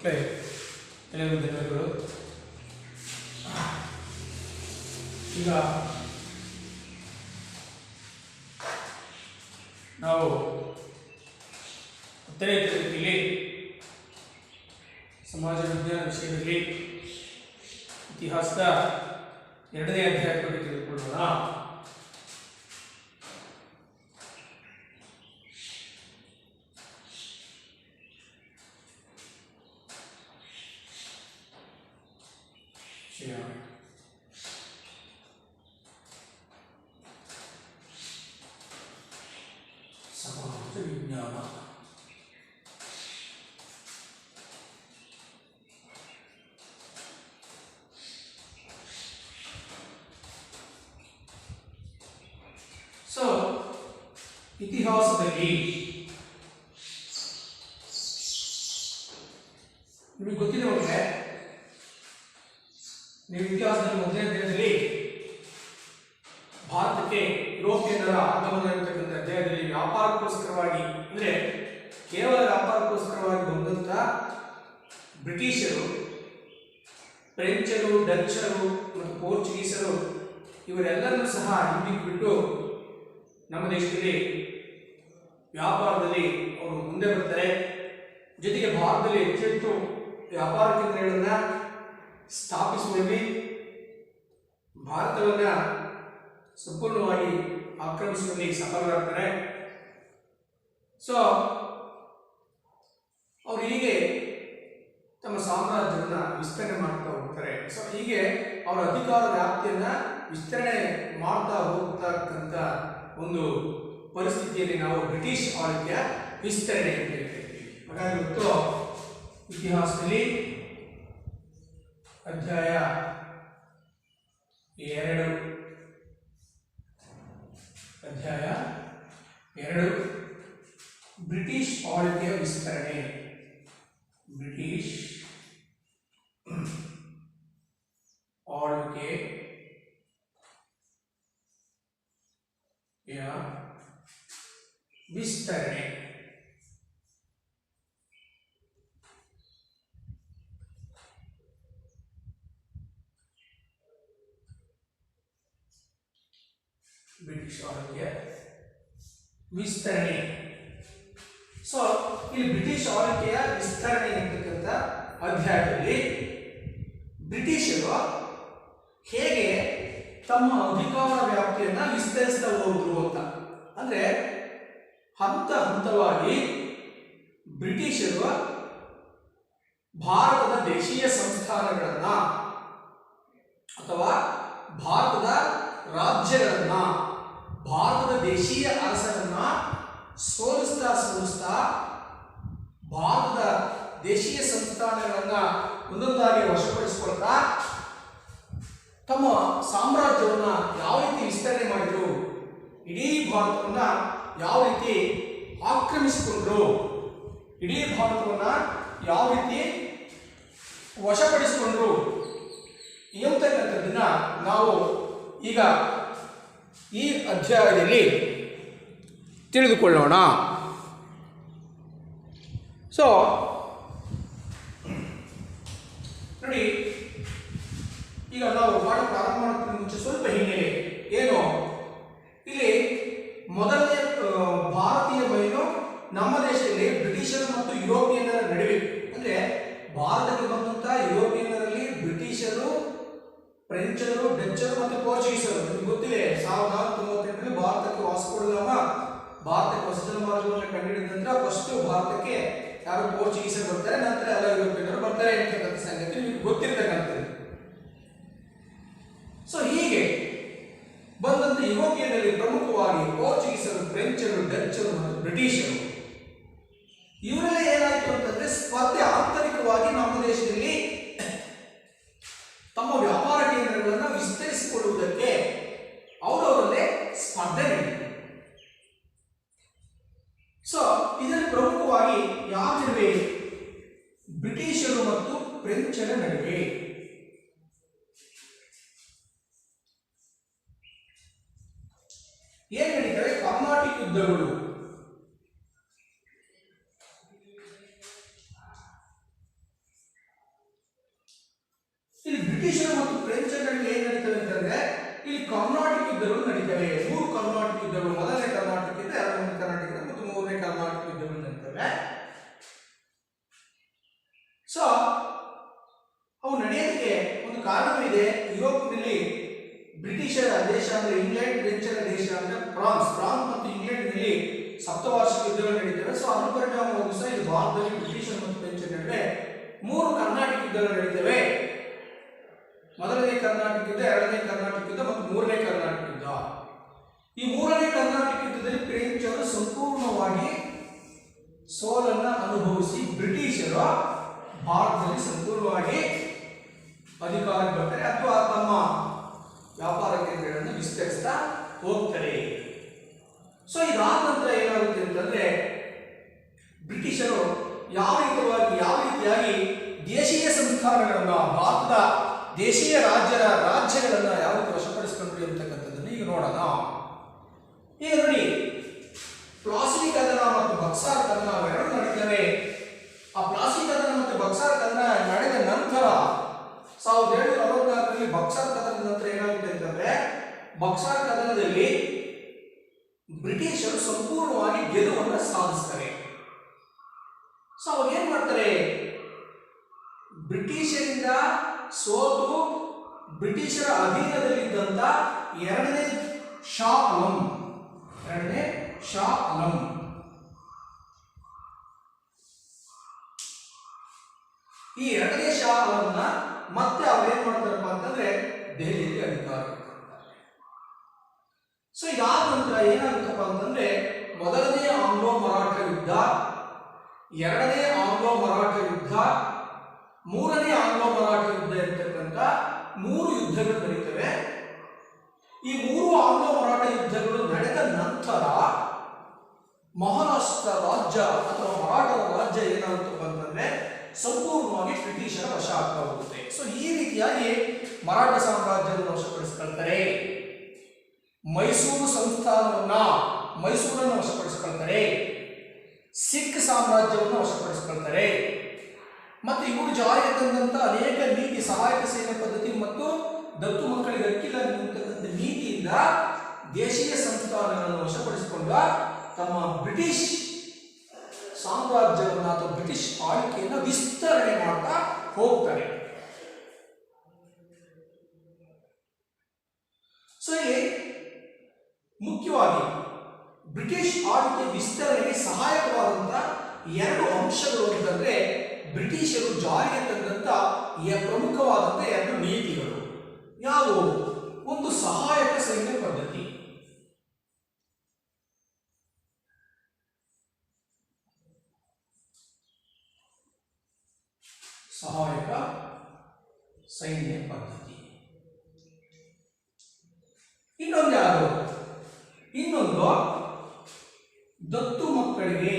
ಮಕ್ಕಳೇ ಎಲ್ಲರಿಗೂ ಧನ್ಯವಾದಗಳು. ಈಗ ನಾವು 10ನೇ ತರಗತಿಯಲ್ಲಿ ಸಮಾಜ ವಿಜ್ಞಾನ ವಿಷಯದಲ್ಲಿ ಇತಿಹಾಸದ 2ನೇ ಅಧ್ಯಾಯದ ಬಗ್ಗೆ ತಿಳಿದುಕೊಳ್ಳೋಣ. ಸಮಾಜ ವಿಜ್ಞಾನ. ಸೊ ಇತಿಹಾಸದಲ್ಲಿ ನಿಮಗೆ ಗೊತ್ತಿದೆ ಮಕ್ಕಳೇ, ನೀವು ಇತಿಹಾಸದಲ್ಲಿ 1ನೇ ಅಧ್ಯಾಯದಲ್ಲಿ ಭಾರತಕ್ಕೆ ಯುರೋಪಿಯನ್ನರ ಆಗಮನ ಇರತಕ್ಕಂಥ ಅಧ್ಯಾಯದಲ್ಲಿ ವ್ಯಾಪಾರಕ್ಕೋಸ್ಕರವಾಗಿ ಅಂದ್ರೆ ಕೇವಲ ವ್ಯಾಪಾರಕ್ಕೋಸ್ಕರವಾಗಿ ಬಂದಂತ ಬ್ರಿಟಿಷರು, ಫ್ರೆಂಚರು, ಡಚ್ಚರು ಮತ್ತು ಪೋರ್ಚುಗೀಸರು ಇವರೆಲ್ಲರನ್ನೂ ಸಹ ಹಿಂದಿಕ್ಕೆ ಬಿಟ್ಟು ನಮ್ಮ ದೇಶದಲ್ಲಿ ವ್ಯಾಪಾರದಲ್ಲಿ ಅವರು ಮುಂದೆ ಬರ್ತಾರೆ. ಜೊತೆಗೆ ಭಾರತದಲ್ಲಿ ಹೆಚ್ಚೆಚ್ಚು ವ್ಯಾಪಾರ ಕೇಂದ್ರಗಳನ್ನ ಸ್ಥಾಪಿಸುವಲ್ಲಿ ಭಾರತವನ್ನ ಸಂಪೂರ್ಣವಾಗಿ ಆಕ್ರಮಿಸುವಲ್ಲಿ ಸಫಲರಾಗ್ತಾರೆ. ಸೊ ಅವರು ಹೀಗೆ ತಮ್ಮ ಸಾಮ್ರಾಜ್ಯವನ್ನ ವಿಸ್ತರಣೆ ಮಾಡ್ತಾ ಹೋಗ್ತಾರೆ. ಸೊ ಹೀಗೆ ಅವರ ಅಧಿಕಾರ ವ್ಯಾಪ್ತಿಯನ್ನ ವಿಸ್ತರಣೆ ಮಾಡ್ತಾ ಹೋಗ್ತಕ್ಕಂಥ ಒಂದು ಪರಿಸ್ಥಿತಿಯಲ್ಲಿ ನಾವು ಬ್ರಿಟಿಷ್ ಆಳ್ವಿಕೆಯ ವಿಸ್ತರಣೆ ಅಂತ ಹೇಳ್ತೀವಿ. ಹಾಗಾಗಿ ಇವತ್ತು ಇತಿಹಾಸದಲ್ಲಿ ಅಧ್ಯಾಯ 2 ಬ್ರಿಟಿಷ್ ಆಳ್ವಿಕೆಯ ವಿಸ್ತರಣೆ. ಬ್ರಿಟಿಷ್ ಆಳ್ವಿಕೆ ವಿಸ್ತರಣೆ. ಬ್ರಿಟಿಷ್ ಆಳ್ವಿಕೆಯ ವಿಸ್ತರಣೆ. ಸೊ ಇಲ್ಲಿ ಬ್ರಿಟಿಷ್ ಆಳ್ವಿಕೆಯ ವಿಸ್ತರಣೆ ಅಂತಕ್ಕಂಥ ಅಧ್ಯಾಯದಲ್ಲಿ ಬ್ರಿಟಿಷರು ಹೇಗೆ ತಮ್ಮ ಅಧಿಕಾರ ವ್ಯಾಪ್ತಿಯನ್ನ ವಿಸ್ತರಿಸ್ತಾ ಹೋದ್ರು ಅಂತ, ಅಂದ್ರೆ ಹಂತ ಹಂತವಾಗಿ ಬ್ರಿಟಿಷರು ಭಾರತದ ದೇಶೀಯ ಸಂಸ್ಥಾನಗಳನ್ನ ಅಥವಾ ಭಾರತದ ರಾಜ್ಯಗಳನ್ನ, ಭಾರತದ ದೇಶೀಯ ಅರಸರನ್ನ ಸೋಲಿಸ್ತಾ ಭಾರತದ ದೇಶೀಯ ಸಂಸ್ಥಾನಗಳನ್ನ ಒಂದೊಂದಾಗಿ ವಶಪಡಿಸಿಕೊಳ್ತಾ ತಮ್ಮ ಸಾಮ್ರಾಜ್ಯವನ್ನ ಯಾವ ರೀತಿ ವಿಸ್ತರಣೆ ಮಾಡಿದ್ರು, ಇಡೀ ಭಾರತವನ್ನ ಯಾವ ರೀತಿ ಆಕ್ರಮಿಸಿಕೊಂಡ್ರು, ಇಡೀ ಭಾರತವನ್ನ ಯಾವ ರೀತಿ ವಶಪಡಿಸಿಕೊಂಡ್ರು ಎಂಬತಕ್ಕಂಥದ್ದನ್ನ ನಾವು ಈಗ ಈ ಅಧ್ಯಾಯದಲ್ಲಿ ತಿಳಿದುಕೊಳ್ಳೋಣ. ಸೊ ನೋಡಿ, ಈಗ ನಾವು ಪಾಠ ಪ್ರಾರಂಭ ಮಾಡೋದಕ್ಕೆ ಮುಂಚೆ ಸ್ವಲ್ಪ ಹಿನ್ನೆಲೆ ಏನು, ಇಲ್ಲಿ ಮೊದಲನೇ ಭಾರತೀಯ ಬಯಲು ನಮ್ಮ ದೇಶದಲ್ಲಿ ಬ್ರಿಟಿಷರು ಮತ್ತು ಯುರೋಪಿಯನ್ನರ ನಡುವೆ, ಅಂದ್ರೆ ಭಾರತಕ್ಕೆ ಬಂದಂತ ಯುರೋಪಿಯನ್ನರಲ್ಲಿ ಬ್ರಿಟಿಷರು, ಫ್ರೆಂಚರು, ಡಚ್ಚರು ಮತ್ತು ಪೋರ್ಚುಗೀಸರು. ನಿಮ್ಗೆ ಗೊತ್ತಿದೆ 1498ರಲ್ಲಿ ಭಾರತಕ್ಕೆ ವಾಸ್ಕೋ ಡ ಗಾಮ ಭಾರತಕ್ಕೆ ಹೊಸಜಲ ಮಾರ್ಗವನ್ನು ಕಂಡುಹಿಡಿದ ನಂತರ ಫಸ್ಟ್ ಭಾರತಕ್ಕೆ ಯಾರು ಪೋರ್ಚುಗೀಸರು ಬರ್ತಾರೆ, ನಂತರ ಎಲ್ಲ ಯುರೋಪಿಯನ್ನರು ಬರ್ತಾರೆ ಅಂತಕ್ಕಂಥ ಸಂಗತಿ ನಿಮ್ಗೆ ಗೊತ್ತಿರತಕ್ಕಂಥದ್ದು. ಸೊ ಹೀಗೆ ಬಂದಂತ ಯುರೋಪಿಯನ್ನಲ್ಲಿ ಪ್ರಮುಖವಾಗಿ ಪೋರ್ಚುಗೀಸರು, ಫ್ರೆಂಚರು, ಡಚ್ಚರು ಮತ್ತು ಬ್ರಿಟಿಷರು ಇವರೆಲ್ಲ ಏನಾಯ್ತು ಅಂತಂದ್ರೆ ಸ್ಪರ್ಧೆ ಆಂತರಿಕವಾಗಿ ನಮ್ಮ ದೇಶದಲ್ಲಿ ತಮ್ಮ ವ್ಯಾಪಾರ ಕೇಂದ್ರಗಳನ್ನು ವಿಸ್ತರಿಸಿಕೊಳ್ಳುವುದಕ್ಕೆ ಅವರವರಲ್ಲೇ ಸ್ಪರ್ಧೆ ನಡೆಯಿತು. ಸೊ ಇದರಲ್ಲಿ ಪ್ರಮುಖವಾಗಿ ಯಾರ ನಡುವೆ, ಬ್ರಿಟಿಷರು ಮತ್ತು ಫ್ರೆಂಚರ ನಡುವೆ. ಏನ್ ನಡೀತವೆ, ಕರ್ನಾಟಿಕ್ ಯುದ್ಧಗಳು. ಕರ್ನಾಟಕ ಯುದ್ಧಗಳು ನಡೀತವೆ. 3 ಕರ್ನಾಟಕ ಯುದ್ಧಗಳು, ಮೊದಲನೇ ಕರ್ನಾಟಕ ಯುದ್ಧ, ಎರಡನೇ ಕರ್ನಾಟಕ ಯುದ್ಧ ಮತ್ತು ಮೂರನೇ ಕರ್ನಾಟಕ ಯುದ್ಧಗಳು ನಡೀತವೆ. ಸೊ ಅವು ನಡೆಯೋದಕ್ಕೆ ಒಂದು ಕಾರಣವಿದೆ. ಯುರೋಪ್ನಲ್ಲಿ ಬ್ರಿಟಿಷರ ದೇಶ ಅಂದ್ರೆ ಇಂಗ್ಲೆಂಡ್, ಫ್ರೆಂಚರ ದೇಶ ಅಂದ್ರೆ ಫ್ರಾನ್ಸ್ ಮತ್ತು ಇಂಗ್ಲೆಂಡ್ನಲ್ಲಿ ಸಪ್ತವಾರ್ಷಿಕ ಯುದ್ಧಗಳು ನಡೀತವೆ. ಸೊ ಅದರ ಪರಿಣಾಮವಾಗಿ ಸಹ ಇದು ಭಾರತದಲ್ಲಿ ಬ್ರಿಟಿಷರ್ ಮತ್ತು ಫ್ರೆಂಚರ ನಡುವೆ 3 ಕರ್ನಾಟಕ ಯುದ್ಧಗಳು ನಡೀತವೆ. ಮೊದಲನೇ ಕರ್ನಾಟಕ ಯುದ್ಧ, ಎರಡನೇ ಕರ್ನಾಟಕ ಯುದ್ಧ ಮತ್ತು ಮೂರನೇ ಕರ್ನಾಟಕ ಯುದ್ಧ. ಈ ಮೂರನೇ ಕರ್ನಾಟಕ ಯುದ್ಧದಲ್ಲಿ ಫ್ರೆಂಚರು ಸಂಪೂರ್ಣವಾಗಿ ಸೋಲನ್ನ ಅನುಭವಿಸಿ ಬ್ರಿಟಿಷರು ಭಾರತದಲ್ಲಿ ಸಂಪೂರ್ಣವಾಗಿ ಅಧಿಕಾರಕ್ಕೆ ಬರ್ತಾರೆ ಅಥವಾ ತಮ್ಮ ವ್ಯಾಪಾರ ಕೇಂದ್ರಗಳನ್ನು ವಿಸ್ತರಿಸ್ತಾ ಹೋಗ್ತಾರೆ. ಸೊ ಇದಾದ ನಂತರ ಏನಾಗುತ್ತೆ ಅಂತಂದ್ರೆ ಬ್ರಿಟಿಷರು ಯಾವ ರೀತಿಯಾಗಿ ದೇಶೀಯ ಸಂಸ್ಥಾನಗಳನ್ನ, ಭಾರತದ ದೇಶೀಯ ರಾಜ್ಯಗಳನ್ನ ಯಾವ ರೀತಿ ವಶಪಡಿಸಿಕೊಂಡ್ರು ಅಂತಕ್ಕಂಥದ್ದನ್ನು ಈಗ ನೋಡೋಣ. ಈಗ ನೋಡಿ, ಪ್ಲಾಸಿ ಕದನ ಮತ್ತು ಬಕ್ಸಾರ್ ಕದನ ಎರಡು ನಡೀತವೆ. ಆ ಪ್ಲಾಸಿ ಕದನ ಮತ್ತು ಬಕ್ಸಾರ್ ಕದನ ನಡೆದ ನಂತರ 1744ರಲ್ಲಿ ಬಕ್ಸಾರ್ ಕದನದ ನಂತರ ಏನಾಗುತ್ತೆ ಅಂತಂದ್ರೆ ಬಕ್ಸಾರ್ ಕದನದಲ್ಲಿ ಬ್ರಿಟಿಷರು ಸಂಪೂರ್ಣವಾಗಿ ಗೆಲುವನ್ನು ಸಾಧಿಸ್ತಾರೆ. ಸೊ ಅವಾಗ ಏನ್ ಮಾಡ್ತಾರೆ, ಬ್ರಿಟಿಷರಿಂದ ಸೋತು ಬ್ರಿಟಿಷರ ಅಧೀನದಲ್ಲಿದ್ದಂತ ಎರಡನೇ ಶಾ ಆಲಂ ಈ ಎರಡನೇ ಶಾ ಆಲಂನ ಮತ್ತೆ ಅವ್ರು ಏನ್ ಮಾಡ್ತಾರಪ್ಪ ಅಂತಂದ್ರೆ ದೆಹಲಿಯಲ್ಲಿ ಅಧಿಕಾರ. ಸೊ ಇದಾದ ನಂತರ ಏನಾಗುತ್ತಪ್ಪ ಅಂತಂದ್ರೆ ಮೊದಲನೇ ಆಂಗ್ಲೋ ಮರಾಠ ಯುದ್ಧ, ಎರಡನೇ ಆಂಗ್ಲೋ ಮರಾಠ ಯುದ್ಧ, ಮೂರನೇ ಆಂಗ್ಲೋ ಮರಾಠ ಯುದ್ಧ ಇರ್ತಕ್ಕಂಥ 3 ಯುದ್ಧಗಳು ನಡೀತವೆ. ಈ 3 ಆಂಗ್ಲೋ ಮರಾಠ ಯುದ್ಧಗಳು ನಡೆದ ನಂತರ ಮಹಾರಾಷ್ಟ್ರ ರಾಜ್ಯ ಅಥವಾ ಮರಾಠರ ರಾಜ್ಯ ಏನಾಗುತ್ತಪ್ಪ ಅಂತಂದ್ರೆ ಸಂಪೂರ್ಣವಾಗಿ ಬ್ರಿಟಿಷರ ವಶ ಆಗ್ತಾ ಹೋಗುತ್ತೆ. ಸೊ ಈ ರೀತಿಯಾಗಿ ಮರಾಠ ಸಾಮ್ರಾಜ್ಯವನ್ನು ವಶಪಡಿಸಿಕೊಳ್ತಾರೆ. ಮೈಸೂರನ್ನು ವಶಪಡಿಸಿಕೊಳ್ತಾರೆ. ಸಿಖ್ ಸಾಮ್ರಾಜ್ಯವನ್ನು ವಶಪಡಿಸಿಕೊಳ್ತಾರೆ. ಮತ್ತೆ ಇವರು ಜಾರಿಗೆ ತಂದಂತ ಅನೇಕ ನೀತಿ, ಸಹಾಯಕ ಸೇನೆ ಪದ್ಧತಿ ಮತ್ತು ದತ್ತು ಮಕ್ಕಳಿಗೆ ಹಕ್ಕಿಲ್ಲ ಅನ್ನುವಂಥ ನೀತಿಯಿಂದ ದೇಶೀಯ ಸಂಸ್ಥಾನಗಳನ್ನು ವಶಪಡಿಸಿಕೊಂಡ ತಮ್ಮ ಬ್ರಿಟಿಷ್ ಸಾಮ್ರಾಜ್ಯವನ್ನು ಅಥವಾ ಬ್ರಿಟಿಷ್ ಆಳ್ವಿಕೆಯನ್ನು ವಿಸ್ತರಣೆ ಮಾಡ್ತಾ ಹೋಗ್ತಾರೆ. ಸೊ ಇಲ್ಲಿ ಮುಖ್ಯವಾಗಿ ಬ್ರಿಟಿಷ್ ಆಳ್ವಿಕೆ ವಿಸ್ತರಣೆಗೆ ಸಹಾಯಕವಾದಂತಹ 2 ಅಂಶಗಳು ಅಂತಂದ್ರೆ ಬ್ರಿಟಿಷರು ಜಾರಿಗೆ ತಂದಂತ ಪ್ರಮುಖವಾದಂತ 2 ನೀತಿಗಳು ಯಾವುವು? ಒಂದು ಸಹಾಯಕ ಸೈನ್ಯ ಪದ್ಧತಿ, ಇನ್ನೊಂದು ದತ್ತು ಮಕ್ಕಳಿಗೆ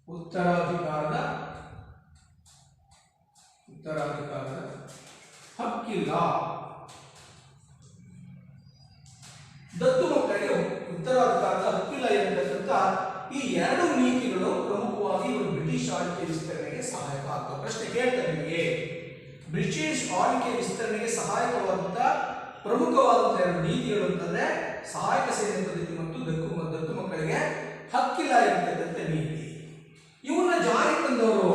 ಉತ್ತರಾಧಿಕಾರದ ಹಕ್ಕಿಲ್ಲ. ದತ್ತು ಮಕ್ಕಳಿಗೆ ಉತ್ತರಾಧಿಕಾರದ ಹಕ್ಕಿಲ್ಲ ಎಂಬತಕ್ಕಂಥ ಈ 2 ನೀತಿಗಳು ಪ್ರಮುಖವಾಗಿ ಬ್ರಿಟಿಷ್ ಆಳ್ವಿಕೆ ವಿಸ್ತರಣೆಗೆ ಸಹಾಯಕ ಆಗ್ತವೆ. ಪ್ರಶ್ನೆ ಕೇಳ್ತಾರೆ ನಿಮಗೆ, ಬ್ರಿಟಿಷ್ ಆಳ್ವಿಕೆ ವಿಸ್ತರಣೆಗೆ ಸಹಾಯಕವಾದಂತಹ ಪ್ರಮುಖವಾದಂತಹ 2 ನೀತಿಗಳು ಅಂತಂದ್ರೆ ಸಹಾಯಕ ಸೇನೆ ಪದ್ಧತಿ ಮತ್ತು ದತ್ತು ಮಕ್ಕಳಿಗೆ ಹಕ್ಕಿಲ್ಲ ಎಂಬತಕ್ಕಂಥ ನೀತಿ. ಇವನ್ನ ಜಾರಿ ತಂದವರು,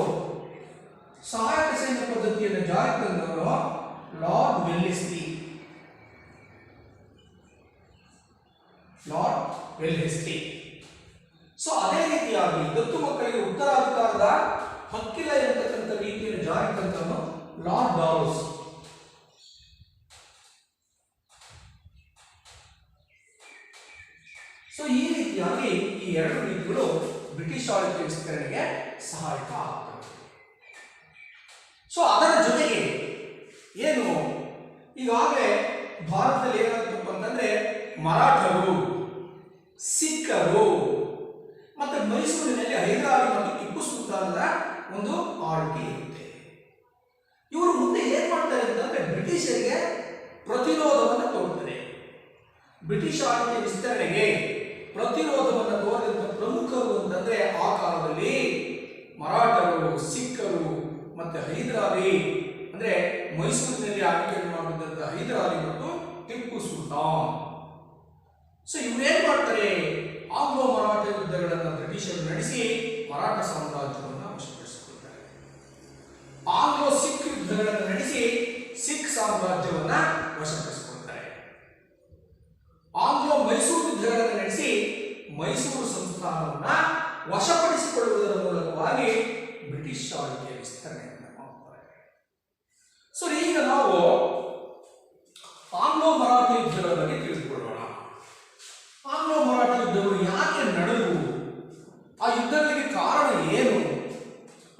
ಸಹಾಯಕ ಸೈನ್ಯ ಪದ್ಧತಿಯನ್ನು ಜಾರಿ ತಂದವರು ಲಾರ್ಡ್ ವೆಲ್ಲೆಸ್ಲಿ. ಸೊ ಅದೇ ರೀತಿಯಾಗಿ ದತ್ತು ಮಕ್ಕಳಿಗೆ ಉತ್ತರಾಧಿಕಾರದ ಹಕ್ಕಿಲ್ಲ ಎಂಬತಕ್ಕಂಥ ನೀತಿಯನ್ನು ಜಾರಿ ತಂದವನು ಲಾರ್ಡ್ ಡಾಲ್ಹೌಸಿ. ಸೊ ಈ ರೀತಿಯಾಗಿ ಈ 2 ನೀತಿಗಳು ಬ್ರಿಟಿಷ್ ಆಳ್ವಿಕೆ ವಿಸ್ತರಣೆಗೆ ಸಹಾಯಕ ಆಗ್ತವೆ. ಸೊ ಅದರ ಜೊತೆಗೆ ಏನು ಈಗಾಗಲೇ ಭಾರತದಲ್ಲಿ ಏನಾಗುತ್ತಪ್ಪ ಅಂತಂದ್ರೆ ಮರಾಠರು, ಸಿಖ್ಖರು ಮತ್ತೆ ಮೈಸೂರಿನಲ್ಲಿ ಹೈದರಾಲಿ ಮತ್ತು ಟಿಪ್ಪು ಸುಲ್ತಾನರ ಒಂದು ಆಳ್ವಿಕೆ ಇರುತ್ತೆ. ಇವರು ಮುಂದೆ ಏನ್ ಮಾಡ್ತಾರೆ ಅಂತಂದ್ರೆ ಬ್ರಿಟಿಷರಿಗೆ ಪ್ರತಿರೋಧವನ್ನು ತೋರುತ್ತಾರೆ. ಬ್ರಿಟಿಷ್ ಆಳ್ವಿಕೆ ವಿಸ್ತರಣೆಗೆ ಪ್ರತಿರೋಧವನ್ನು ತೋರಿದಂತ ಪ್ರಮುಖರು ಅಂತಂದ್ರೆ ಆ ಕಾಲದಲ್ಲಿ ಮರಾಠರು, ಸಿಖ್ಖರು ಮತ್ತೆ ಹೈದರಾಲಿ ಅಂದ್ರೆ ಮೈಸೂರಿನಲ್ಲಿ ಆಳ್ವಿಕೆ ಮಾಡಿದಂತ ಹೈದರಾಲಿ ಮತ್ತು ಟಿಪ್ಪು ಸುಲ್ತಾನ್. ಸೊ ಇವ್ರೇನ್ ಮಾಡ್ತಾರೆ, ಆಂಗ್ಲೋ ಮರಾಠ ಯುದ್ಧಗಳನ್ನು ಬ್ರಿಟಿಷರು ನಡೆಸಿ ಮರಾಠ ಸಾಮ್ರಾಜ್ಯವನ್ನು ವಶಪಡಿಸಿಕೊಳ್ತಾರೆ. ಆಂಗ್ಲೋ ಸಿಖ್ ಯುದ್ಧಗಳನ್ನು ನಡೆಸಿ ಸಿಖ್ ಸಾಮ್ರಾಜ್ಯವನ್ನ ವಶಪಡಿಸಿಕೊಳ್ತಾರೆ. ಆಂಗ್ಲೋ ಮೈಸೂರು ಯುದ್ಧಗಳನ್ನು ನಡೆಸಿ ಮೈಸೂರು ಸಂಸ್ಥಾನವನ್ನ ವಶಪಡಿಸಿಕೊಳ್ಳುವುದರ ಮೂಲಕವಾಗಿ ಬ್ರಿಟಿಷ್ ಆಳ್ವಿಕೆಯ ವಿಸ್ತರಣೆಯನ್ನು ಮಾಡ್ತಾರೆ. ಸೊ ಈಗ ನಾವು ಆಂಗ್ಲೋ ಮರಾಠ ಯುದ್ಧಗಳ ಬಗ್ಗೆ ತಿಳಿದುಕೊಳ್ಳೋಣ. ಆಂಗ್ಲೋ ಮರಾಠ ಯುದ್ಧಗಳು ಯಾಕೆ ನಡೆದವು, ಆ ಯುದ್ಧಗಳಿಗೆ ಕಾರಣ ಏನು,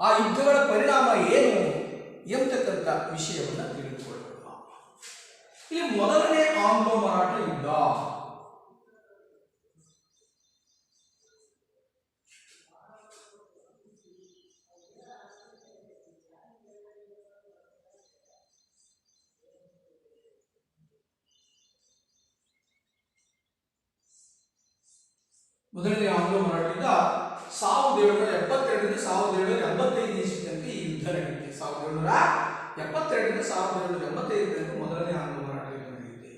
ಆ ಯುದ್ಧಗಳ ಪರಿಣಾಮ ಏನು ಎಂಬತಕ್ಕಂಥ ವಿಷಯವನ್ನು ತಿಳಿದುಕೊಳ್ಳೋಣ. ಇಲ್ಲಿ ಮೊದಲನೇ ಆಂಗ್ಲೋ ಮರಾಠ ಯುದ್ಧ. ಮೊದಲನೇ ಆಂಗ್ಲೋ ಮರಾಠ ಯುದ್ಧ 1772 1785 ಇಸ್ವಿ ತನಕ ಈ ಯುದ್ಧ ನಡೆಯುತ್ತೆ. 1772 1785 ತನಕ ಮೊದಲನೇ ಆಂಗ್ಲೋ ಮರಾಠ ಯುದ್ಧ ನಡೆಯುತ್ತೆ.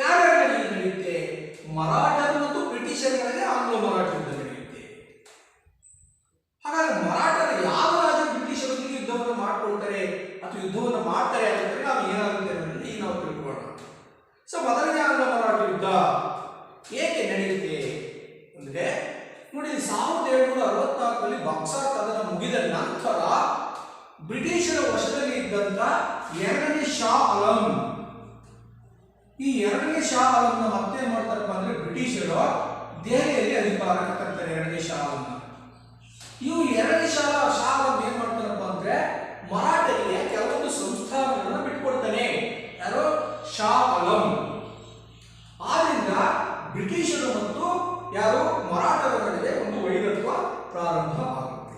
ಯಾರ್ಯಾರ ನಡೆಯುತ್ತೆ? ಮರಾಠರು ಮತ್ತು ಬ್ರಿಟಿಷರ ನಡುವೆ ಆಂಗ್ಲೋ ಮರಾಠ ಯುದ್ಧ ನಡೆಯುತ್ತೆ. ಹಾಗಾದ್ರೆ ಮರಾಠರು ಯಾವ ರಾಜ ಬ್ರಿಟಿಷರೊಂದಿಗೆ ಯುದ್ಧವನ್ನು ಮಾಡ್ಕೊಳ್ತಾರೆ ಅಥವಾ ಯುದ್ಧವನ್ನು ಮಾಡ್ತಾರೆ ಅಂತ ನಾವು ಏನಾಗುತ್ತೆ ಅನ್ನೋದನ್ನ ಈಗ ನಾವು ತಿಳ್ಕೊಳ್ಳೋಣ. ಸೊ ಮೊದಲನೇ ಆಂಗ್ಲೋ ಮರಾಠ ಯುದ್ಧ ಏಕೆ ನಡೆಯುತ್ತೆ ಅಂದ್ರೆ ನೋಡಿ, 1764 ಬಕ್ಸರ್ ಕದನ ಮುಗಿದ ನಂತರ ಬ್ರಿಟಿಷರ ವಶದಲ್ಲಿ ಇದ್ದಂತ ಎರಡನೇ ಶಾ ಆಲಂ, ಈ ಎರಡನೇ ಶಾ ಆಲಂನ ಮತ್ತೆ ಏನ್ ಮಾಡ್ತಾರಪ್ಪ ಅಂದ್ರೆ ಬ್ರಿಟಿಷರು ದೆಹಲಿಯಲ್ಲಿ ಅಧಿಕಾರಕ್ಕೆ ತರ್ತಾರೆ. ಎರಡನೇ ಶಾ ಆಲಂ ಇವು ಎರಡನೇ ಶಾ ಆಲಂ ಏನ್ ಮಾಡ್ತಾರಪ್ಪ ಅಂದ್ರೆ ಮರಾಠರಿಗೆ ಕೆಲವೊಂದು ಸಂಸ್ಥಾನಗಳನ್ನ ಬಿಟ್ಕೊಡ್ತಾನೆ. ಯಾರು? ಶಾ ಆಲಂ. ಆದ್ರಿಂದ ಬ್ರಿಟಿಷರು ಮತ್ತು ಯಾರು ಮರಾಠರ ನಡುವೆ ಒಂದು ವೈರತ್ವ ಪ್ರಾರಂಭ ಆಗುತ್ತೆ.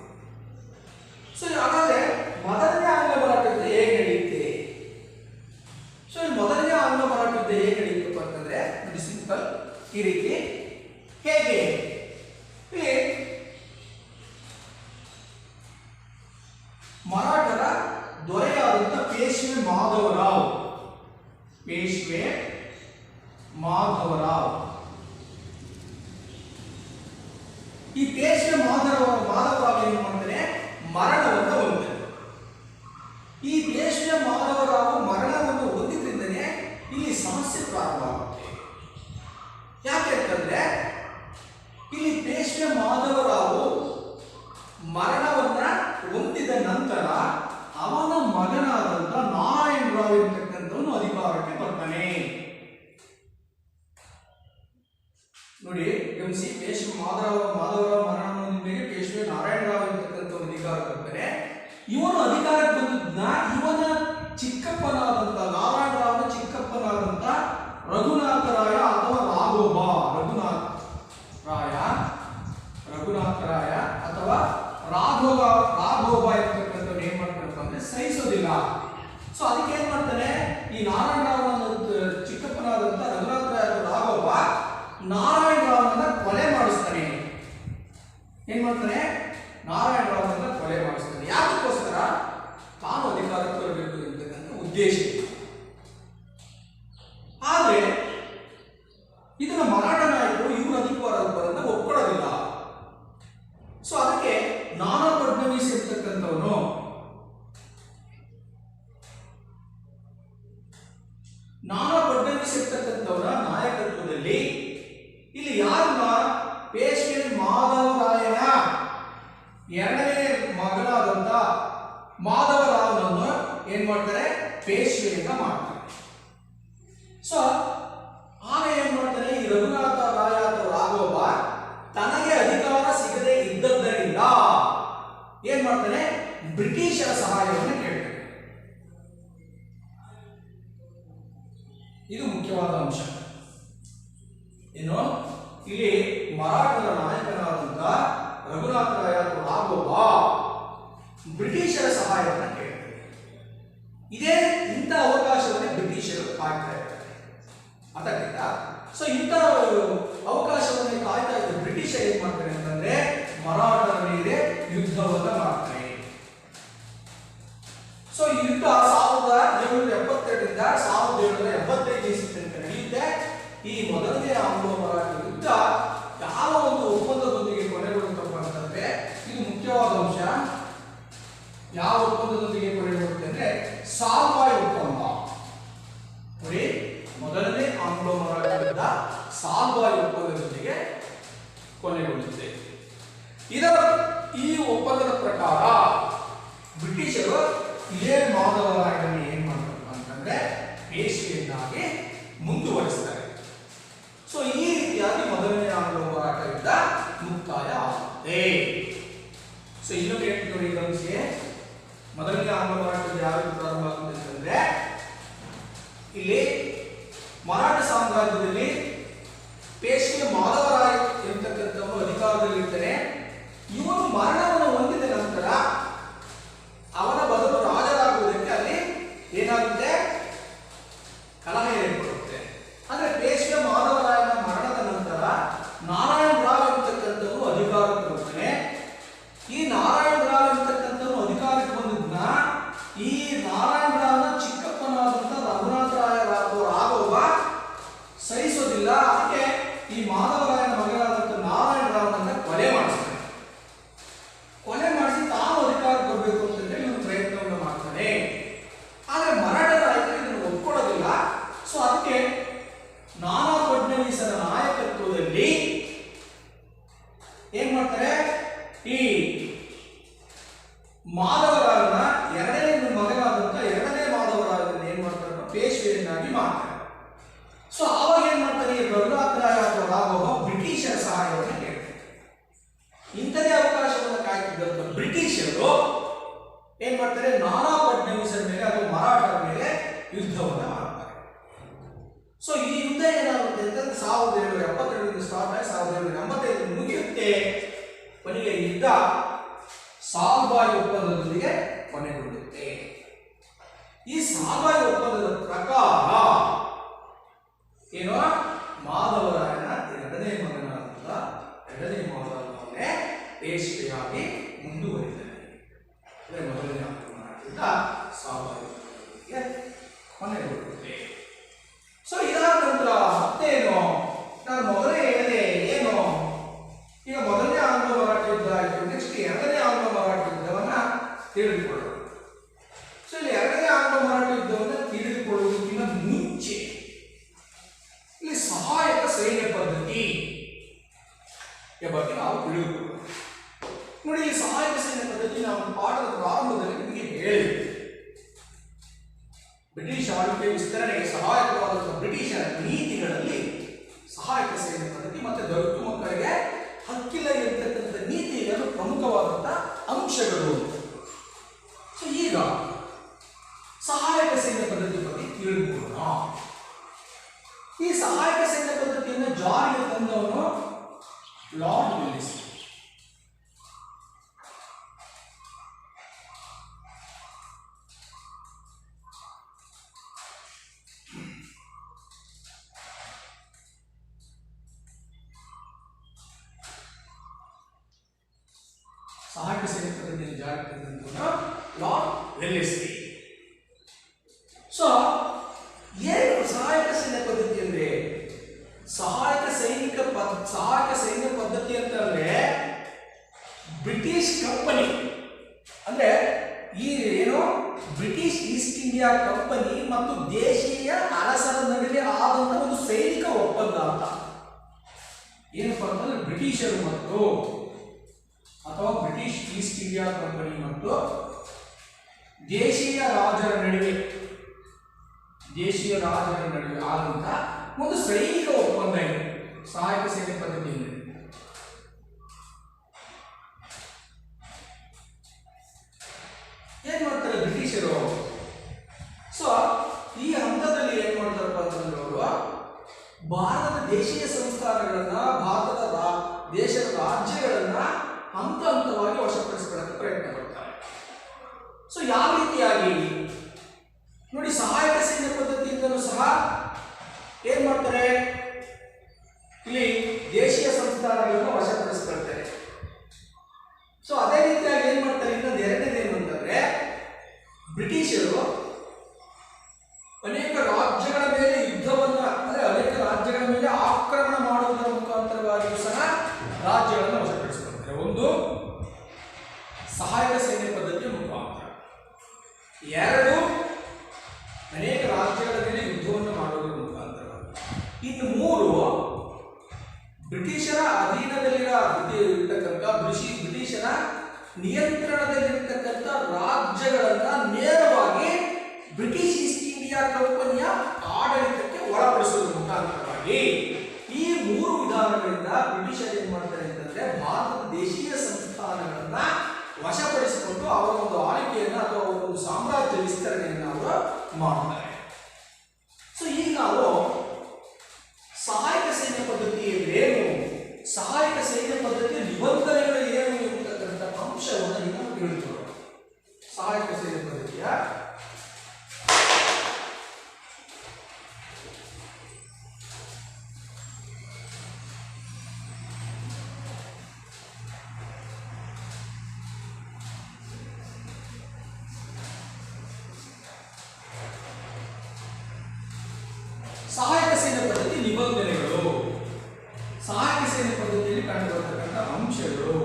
ಸೊ ಹಾಗಾದ್ರೆ ಮೊದಲನೇ ಆಂಗ್ಲ ಮರಾಠ ಯುದ್ಧ ಹೇಗೆ ನಡೆಯುತ್ತೆ? ಸೊ ಮೊದಲನೇ ಆಂಗ್ಲ ಮರಾಠ ಯುದ್ಧ ಹೇಗೆ ನಡೆಯುತ್ತಪ್ಪ ಅಂತಂದ್ರೆ ನೋಡಿ, ಸಿಂಪಲ್ ಈ ರೀತಿ. ಹೇಗೆ? ಇಲ್ಲಿ ಮರಾಠರ ದೊರೆಯಾದಂತ ಪೇಶ್ವೆ ಮಾಧವರಾವ್ ಈ ಪೇಶ್ವೆ ಮಾಧವರಾವ್ ಏನು ಮಾಡ್ತಾನೆ? ಮರಣವನ್ನು ಹೊಂದಿದ್ದಾರೆ. ಈ ಪೇಶ್ವೆ ಮಾಧವರಾವ್ ಮರಣವನ್ನು ಹೊಂದಿದ್ರಿಂದನೇ ಇಲ್ಲಿ ಸಮಸ್ಯೆ ಪ್ರಾರಂಭ ಆಗುತ್ತೆ. ಯಾಕೆ ಅಂತಂದ್ರೆ ಇಲ್ಲಿ ಪೇಶ್ವೆ ಮಾಧವರಾವ್ ಮರಣವನ್ನ ಹೊಂದಿದ ನಂತರ ಅವನ ಮಗನಾದಂತ ನಾರಾಯಣ ರಾವ್ ಇರ್ತಕ್ಕಂಥವನು ಅಧಿಕಾರಕ್ಕೆ ಬರ್ತಾನೆ. ನೋಡಿ ಗಮನಿಸಿ, ಪೇಶ್ವೆ ಮಾಧವರಾವ್ ಮರಣ ಹೊಂದಿದ ಪೇಶ್ವೆ ನಾರಾಯಣ ರಾವ್ ಇರ್ತಕ್ಕಂಥವನು ಅಧಿಕಾರಕ್ಕೆ ಬರ್ತಾನೆ. ಇವನು ಅಧಿಕಾರಕ್ಕೆ ಬಂದಿದ್ದ ಇವನ ಚಿಕ್ಕಪ್ಪನಾದಂತ ನಾರಾಯಣ ರಾವ್ನ ಚಿಕ್ಕಪ್ಪನಾದಂತ ರಘುನಾಥರಾಯ ಅಥವಾ ರಘುನಾಥರಾಯ ಅಥವಾ ರಾಘೋಬ ಇರ್ತಕ್ಕಂಥವ್ರು ಏನ್ ಮಾಡ್ತಾರಪ್ಪ ಅಂದ್ರೆ ಸಹಿಸೋದಿಲ್ಲ. ಸೊ ಅದಕ್ಕೆ ಏನ್ ಮಾಡ್ತಾನೆ, ಈ ನಾರಾಯಣ ರಾವ್ನ ಚಿಕ್ಕಪ್ಪನಾದಂತ ರಘುನಾಥರಾಯ ಅಥವಾ ರಾಘೋಬ ನಾರಾಯಣ ರಾವ್ನನ್ನ ಕೊಲೆ ಮಾಡಿಸ್ತಾನೆ. ಏನ್ ಮಾಡ್ತಾನೆ? ನಾರಾಯಣ ರಾವ್ನನ್ನ ಕೊಲೆ ಮಾಡಿಸ್ತಾನೆ. ಯಾಕಕ್ಕೋಸ್ಕರ? ತಾನು ಅಧಿಕಾರಕ್ಕೆ ಬರಬೇಕು ಅಂತಕ್ಕಂಥ ಉದ್ದೇಶ. ಆದ್ರೆ ಇದನ್ನ ಮರಾಠ ನಾಯಕರು ಇವರು ಅಧಿಕಾರವನ್ನು ಒಪ್ಕೊಳ್ಳೋದಿಲ್ಲ. ಸೊ ಅದಕ್ಕೆ ನಾನಾ ಫಡ್ನವೀಸ್ ಇರ್ತಕ್ಕಂಥವನು ನಾಯಕತ್ವದಲ್ಲಿ ಇಲ್ಲಿ ಯಾರನ್ನ ಪೇಶ್ವೆ ಮಾಧವರಾಯನ ಎರಡನೇ ಮಗನಾದಂತ ಮಾಧವರಾವ್ನನ್ನು ಏನ್ ಮಾಡ್ತಾರೆ? ಪೇಶ್ವೆಯನ್ನ ಮಾಡ್ತಾರೆ. ಸೊ ಆಗ ಏನ್ ಮಾಡ್ತಾನೆ, ಈ ರಘುನಾಥ ರಾಯ ಅಥವಾ ರಾಘೋಬ ತನಗೆ ಅಧಿಕಾರ ಸಿಗದೆ ಇದ್ದದ್ದರಿಂದ ಏನ್ ಮಾಡ್ತಾನೆ? ಬ್ರಿಟಿಷರ ಸಹಾಯವನ್ನು ಕೇಳ್ತಾನೆ. ಇದು ಮುಖ್ಯವಾದ ಅಂಶ. ಏನು? ಇಲ್ಲಿ ಮರಾಠರ ನಾಯಕನಾದಂತ ರಘುನಾಥ ರಾಯ ಅಥವಾ ರಾಘೋಬ ಬ್ರಿಟಿಷರ ಸಹಾಯವನ್ನು ಕೇಳ್ತಾರೆ. ಇದೇ ಇಂಥ ಅವಕಾಶವನ್ನು ಬ್ರಿಟಿಷರು ಕಾಯ್ತಾ ಇರ್ತಾರೆ. ಅದಕ್ಕಿಂತ ಸೊ ಇಂಥ ಅವಕಾಶವನ್ನೇ ಕಾಯ್ತಾ ಇದ್ದ ಬ್ರಿಟಿಷರು ಏನ್ ಮಾಡ್ತಾರೆ ಅಂತಂದ್ರೆ ಮರಾಠರ ಮೇಲೆ ಯುದ್ಧವನ್ನ ಮಾಡ್ತಾರೆ. ಸೊ ಈ ಯುದ್ಧ 1772ರಿಂದ 1775 ಇಸ್ವಿ ತನಕ ನಡೆಯುತ್ತೆ. ಈ ಮೊದಲನೇ ಆಂಗ್ಲೋ ಮರಾಠ ಯುದ್ಧ ಯಾವ ಒಂದು ಒಪ್ಪಂದದೊಂದಿಗೆ ಕೊನೆಗೊಳ್ಳುತ್ತಪ್ಪ ಅಂತಂದ್ರೆ, ಇದು ಮುಖ್ಯವಾದ ಅಂಶ, ಯಾವ ಒಪ್ಪಂದದೊಂದಿಗೆ ಕೊನೆಗೊಳ್ಳುತ್ತೆ ಅಂದ್ರೆ ಸಾಲ್ವಾಯ್ ಒಪ್ಪಂದ. ನೋಡಿ, ಮೊದಲನೇ ಆಂಗ್ಲೋ ಮರಾಠ ಯುದ್ಧ ಸಾಲ್ವಾಯ್ ಒಪ್ಪಂದದೊಂದಿಗೆ ಕೊನೆಗೊಳ್ಳುತ್ತೆ. ಈ ಒಪ್ಪಂದದ ಪ್ರಕಾರ ಬ್ರಿಟಿಷರು ಇದೇ ಮಾಧವರಾಯರನ್ನು ಏನ್ ಮಾಡಬೇಕು ಅಂತಂದ್ರೆ ಪೇಶ್ವೆಯನ್ನಾಗಿ ಮುಂದುವರಿಸ್ತಾರೆ. ಸೊ ಈ ರೀತಿಯಾಗಿ ಮೊದಲನೇ ಆಂಗ್ಲೋ ಮರಾಠ ಯುದ್ಧ ಮುಕ್ತಾಯ ಆಗುತ್ತೆ. ಸೊ ಇನ್ನೊಂದು ಹೇಳ್ತೀನಿ ನೋಡಿ, ಗಮನಿಸಿ. ಮೊದಲನೇ ಆಂಗ್ಲೋ ಮರಾಠ ಯುದ್ಧ ಯಾವ ಪ್ರಾರಂಭ ಆಗುತ್ತೆ ಅಂತಂದ್ರೆ, ಇಲ್ಲಿ ಮರಾಠ ಸಾಮ್ರಾಜ್ಯದಲ್ಲಿ ಪೇಶ್ವೆ ಮಾಧವರಾಯ ಎಂತಕ್ಕಂಥವರು ಅಧಿಕಾರದಲ್ಲಿರ್ತಾರೆ. ಇವನು ಮರಣವನ್ನು ಹೊಂದಿದ ನಂತರ ಅವನ ಬದಲು ರಾಜರಾಗುವುದಕ್ಕೆ ಅಲ್ಲಿ ಏನಾಗುತ್ತೆ, ಕಲಹ ಏರ್ಪಡುತ್ತೆ. ಅಂದ್ರೆ ಪೇಶ್ವೆ ಮಾಧವರಾಯನ ಮರಣದ ನಂತರ ನಾರಾಯಣ ರಾವ್ ಎಂತಕ್ಕಂಥವ್ರು ಅಧಿಕಾರಕ್ಕೆ ಬರ್ತಾನೆ. ಈ ನಾರಾಯಣ ರಾವ್ ಎಂತಕ್ಕಂಥವ್ರು ಅಧಿಕಾರಕ್ಕೆ ಬಂದಿದ್ನ ಈ ನಾರಾಯಣ ರಾವ್ನ ಚಿಕ್ಕಪ್ಪನಾದಂತ ರಘುನಾಥರಾಯ ರಾಘವ ಸಹಿಸೋದಿಲ್ಲ. ಅದಕ್ಕೆ ಈ ಮಾಧವರಾಯನ ಮಗನಾದಂತ ನಾರಾಯಣ ರಾವ್ನನ್ನ ಕೊಲೆ ಮಾಡಿಸ್ತಾನೆ. ಕೊಲೆ ಮಾಡಿಸಿ ತಾನು ಅಧಿಕಾರಕ್ಕೆ ಬರಬೇಕು ಅಂತಂದ್ರೆ ಇವನು ಪ್ರಯತ್ನವನ್ನು ಮಾಡ್ತಾನೆ. ಆದ್ರೆ ಮರಾಠ ನಾಯಕರು ಇದನ್ನು ಒಪ್ಕೊಳ್ಳೋದಿಲ್ಲ. ಸೊ ಅದಕ್ಕೆ ನಾನಾ ಫಡ್ನವೀಸರ ನಾಯಕತ್ವದಲ್ಲಿ ಏನ್ ಮಾಡ್ತಾರೆ, ಈ ಮಾಧವರಾಯನ ಎರಡನೇ ಮಗನಾದಂತ ಎರಡನೇ ಮಾಧವರಾಯನ ಏನ್ ಮಾಡ್ತಾರೆ, ಪೇಶ್ವೆಯನ್ನಾಗಿ ಮಾಡ್ತಾರೆ. ಸೊ ಅವಾಗ ಏನ್ ಮಾಡ್ತಾರೆ, ರಘುನಾಥರಾಯ ಅಥವಾ ರಾಘವ ಬ್ರಿಟಿಷರ ಸಹಾಯವನ್ನು ಕೇಳ್ತಾರೆ. ಇಂಥದೇ ಅವಕಾಶವನ್ನು ಕಾಯ್ತಿದ್ದಂತ ಬ್ರಿಟಿಷರು ಏನ್ ಮಾಡ್ತಾರೆ, ನಾನಾ ಫಡ್ನವೀಸರ ಮೇಲೆ ಅಥವಾ ಮರಾಠರ ಮೇಲೆ ಯುದ್ಧವನ್ನ ಮಾಡ್ತಾರೆ. ಸೊ ಈ ಯುದ್ಧ ಏನಾಗುತ್ತೆ ಅಂತಂದ್ರೆ 1772ರಿಂದ ಸ್ಟಾರ್ಟ್ ಆಗಿ 1785 ಮುಗಿಯುತ್ತೆ. ಕೊನೆಗೆ ಈ ಯುದ್ಧ ಸಾಲ್ವಾಯ್ ಒಪ್ಪಂದದೊಂದಿಗೆ ಕೊನೆಗೊಳ್ಳುತ್ತೆ. ಈ ಸಾಲ್ವಾಯ್ ಒಪ್ಪಂದದ ಪ್ರಕಾರ ಏನು, ಮಾಧವರಾಯನ ಎರಡನೇ ಮಗನಾದಂತ ಎರಡನೇ ಮಾಧವನೇ ಪೇಶ್ವೆಯಾಗಿ ಮುಂದುವರಿತಾನೆ. ಮೊದಲನೇ ಆಂಗ್ಲೋ ಮರಾಠ ಯುದ್ಧ ಸಾಲ್ವಾಯ್ ಒಪ್ಪಂದದೊಂದಿಗೆ ಕೊನೆಗೊಳ್ಳುತ್ತೆ. ಸೊ ಇದಾದ ನಂತರ ಮತ್ತೇನು, ನಾನು ಮೊದಲೇ ಹೇಳಿದೆ ಏನು, ಈಗ ಮೊದಲನೇ ಆಂಗ್ಲೋ ಮರಾಠ ಯುದ್ಧ ಆಯಿತು. ನೆಕ್ಸ್ಟ್ ಎರಡನೇ ಆಂಗ್ಲೋ ಮರಾಠ ಯುದ್ಧವನ್ನ ತಿಳಿದುಕೊಳ್ಳೋಣ. ಸೊ ಇಲ್ಲಿ ಎರಡನೇ ಆಂಗ್ಲೋ ಮರಾಠ ಯುದ್ಧವನ್ನ ತಿಳಿದುಕೊಳ್ಳುವುದಕ್ಕಿಂತ ಮುಂಚೆ ಇಲ್ಲಿ ಸಹಾಯಕ ಸೈನ್ಯ ಪದ್ಧತಿ ಬಗ್ಗೆ ನಾವು ತಿಳಿದುಕೊಳ್ಳೋಣ. ನೋಡಿ, ಈ ಸಹಾಯಕ ಸೈನ್ಯ ಪದ್ಧತಿ ನಾವು ಪಾಠದ ಪ್ರಾರಂಭದಲ್ಲಿ ನಿಮಗೆ ಹೇಳಿದೆ. ಬ್ರಿಟಿಷ್ ಆಳ್ವಿಕೆ ವಿಸ್ತರಣೆಗೆ ಸಹಾಯಕವಾದಂತಹ ಬ್ರಿಟಿಷರ ನೀತಿಗಳಲ್ಲಿ ಸಹಾಯಕ ಸೈನ್ಯ ಪದ್ಧತಿ ಮತ್ತೆ ದಲಿತ ಮಕ್ಕಳಿಗೆ ಹಕ್ಕಿಲ್ಲ ಇರತಕ್ಕಂಥ ನೀತಿಗಳು ಪ್ರಮುಖವಾದಂತಹ ಅಂಶಗಳು. ಸೊ ಈಗ ಸಹಾಯಕ ಸೈನ್ಯ ಪದ್ಧತಿ ಬಗ್ಗೆ ತಿಳಿದುಕೊಳ್ಳೋಣ. ಈ ಸಹಾಯಕ ಸೈನ್ಯ ಪದ್ಧತಿಯನ್ನು ಜಾರಿಗೆ ತಂದವನು ಲಾರ್ಡ್ ವಿಲ್ಲಿಸ್. ಸಹಾಯಕ ಸೈನ್ಯ ಪದ್ಧತಿಯನ್ನು ಜಾರಿಗೆ ತಂದಂತಹ ಲಾರ್ಡ್ ವೆಲ್ಲೆಸ್ಲಿ. ಸೊ ಏನು ಸಹಾಯಕ ಸೈನ್ಯ ಪದ್ಧತಿ ಅಂದ್ರೆ, ಸಹಾಯಕ ಸೈನ್ಯ ಪದ್ಧತಿ ಅಂತಂದ್ರೆ ಬ್ರಿಟಿಷ್ ಕಂಪನಿ ಅಂದ್ರೆ ಈ ಏನು ಬ್ರಿಟಿಷ್ ಈಸ್ಟ್ ಇಂಡಿಯಾ ಕಂಪನಿ ಮತ್ತು ದೇಶೀಯ ಅರಸರ ನಡುವೆ ಆದಂತಹ ಒಂದು ಸೈನಿಕ ಒಪ್ಪಂದ ಅಂತ. ಏನಪ್ಪಾ ಅಂತಂದ್ರೆ ಬ್ರಿಟಿಷರು ಮತ್ತು ಅಥವಾ ಬ್ರಿಟಿಷ್ ಈಸ್ಟ್ ಇಂಡಿಯಾ ಕಂಪನಿ ಮತ್ತು ದೇಶೀಯ ರಾಜರ ನಡುವೆ ಆದಂತಹ ಒಂದು ಸೈನಿಕ ಒಪ್ಪಂದ ಇದೆ ಸಹಾಯಕ ಸೈನ್ಯ ಪದ್ಧತಿ. ಏನ್ ಮಾಡ್ತಾರೆ ಬ್ರಿಟಿಷರು? ಸೊ ಈ ಹಂತದಲ್ಲಿ ಏನ್ ಮಾಡ್ತಾರಪ್ಪ ಅಂತಂದ್ರೆ ಅವರು ಭಾರತದ ದೇಶೀಯ ಸಂಸ್ಥಾನಗಳನ್ನ, ಭಾರತದ ದೇಶದ ರಾಜ್ಯಗಳನ್ನ ಹಂತ ಹಂತವಾಗಿ ವಶಪಡಿಸಿಕೊಳ್ಳಕ್ಕೆ ಪ್ರಯತ್ನ ಪಡ್ತಾರೆ. ಸೊ ಯಾವ ರೀತಿಯಾಗಿ ನೋಡಿ, ಸಹಾಯಕ ಸೈನ್ಯ ಪದ್ಧತಿಯಿಂದಲೂ ಸಹ ಏನ್ ಮಾಡ್ತಾರೆ, ಇಲ್ಲಿ ಬ್ರಿಟಿಷರು ಅನೇಕ ರಾಜ್ಯಗಳ ಮೇಲೆ ಯುದ್ಧವನ್ನ ಅಂದ್ರೆ ಅನೇಕ ರಾಜ್ಯಗಳ ಮೇಲೆ ಆಕ್ರಮಣ ಮಾಡುವುದರ ಮುಖಾಂತರವಾಗಿಯೂ ಸಹ ರಾಜ್ಯಗಳನ್ನು ವಶಪಡಿಸಿಕೊಳ್ತಾರೆ. ಒಂದು ಸಹಾಯಕ ಸೈನ್ಯ ಪದ್ಧತಿಯ ಮುಖಾಂತರ, ಎರಡು ಅನೇಕ ರಾಜ್ಯಗಳ ಮೇಲೆ ಯುದ್ಧವನ್ನು ಮಾಡುವುದರ ಮುಖಾಂತರವಾಗಿ, ಇನ್ನು ಮೂರು ಬ್ರಿಟಿಷರ ಅಧೀನದಲ್ಲಿರತಕ್ಕಂಥ ಬ್ರಿಟಿಷರ ನಿಯಂತ್ರಣದಲ್ಲಿರತಕ್ಕಂಥ ರಾಜ್ಯಗಳನ್ನ ನೇರವಾಗಿ ಬ್ರಿಟಿಷ್ ಈಸ್ಟ್ ಇಂಡಿಯಾ ಕಂಪನಿಯ ಆಡಳಿತಕ್ಕೆ ಒಳಪಡಿಸುವುದರ ಮುಖಾಂತರವಾಗಿ. ಈ ಮೂರು ವಿಧಾನಗಳಿಂದ ಬ್ರಿಟಿಷರು ಏನ್ ಮಾಡ್ತಾರೆ ಅಂತಂದ್ರೆ ಭಾರತದ ದೇಶೀಯ ಸಂಸ್ಥಾನಗಳನ್ನ ವಶಪಡಿಸಿಕೊಂಡು ಅವರ ಒಂದು ಆಳ್ವಿಕೆಯನ್ನು ಅಥವಾ ಅವರ ಒಂದು ಸಾಮ್ರಾಜ್ಯ ವಿಸ್ತರಣೆಯನ್ನು ಅವರು ಮಾಡ್ತಾರೆ. ಸೊ ಈಗ ನಾವು ಸಹಾಯಕ ಸೈನ್ಯ ಪದ್ಧತಿ ಏನು, ಸಹಾಯಕ ಸೈನ್ಯ ಪದ್ಧತಿಯ ನಿಬಂಧನೆಗಳು ಏನು ಎಂಬತಕ್ಕಂಥ ಅಂಶವನ್ನು ಈಗ ನಾವು ತಿಳಿದುಕೊಳ್ಳೋಣ. ಸಹಾಯಕ ಸೈನ್ಯ ಪದ್ಧತಿಯ ಸಹಾಯಕ ಸೈನ್ಯ ಪದ್ಧತಿ ನಿಬಂಧನೆಗಳು, ಸಹಾಯಕ ಸೈನ್ಯ ಪದ್ಧತಿಯಲ್ಲಿ ಕಂಡುಬರತಕ್ಕಂಥ ಅಂಶಗಳು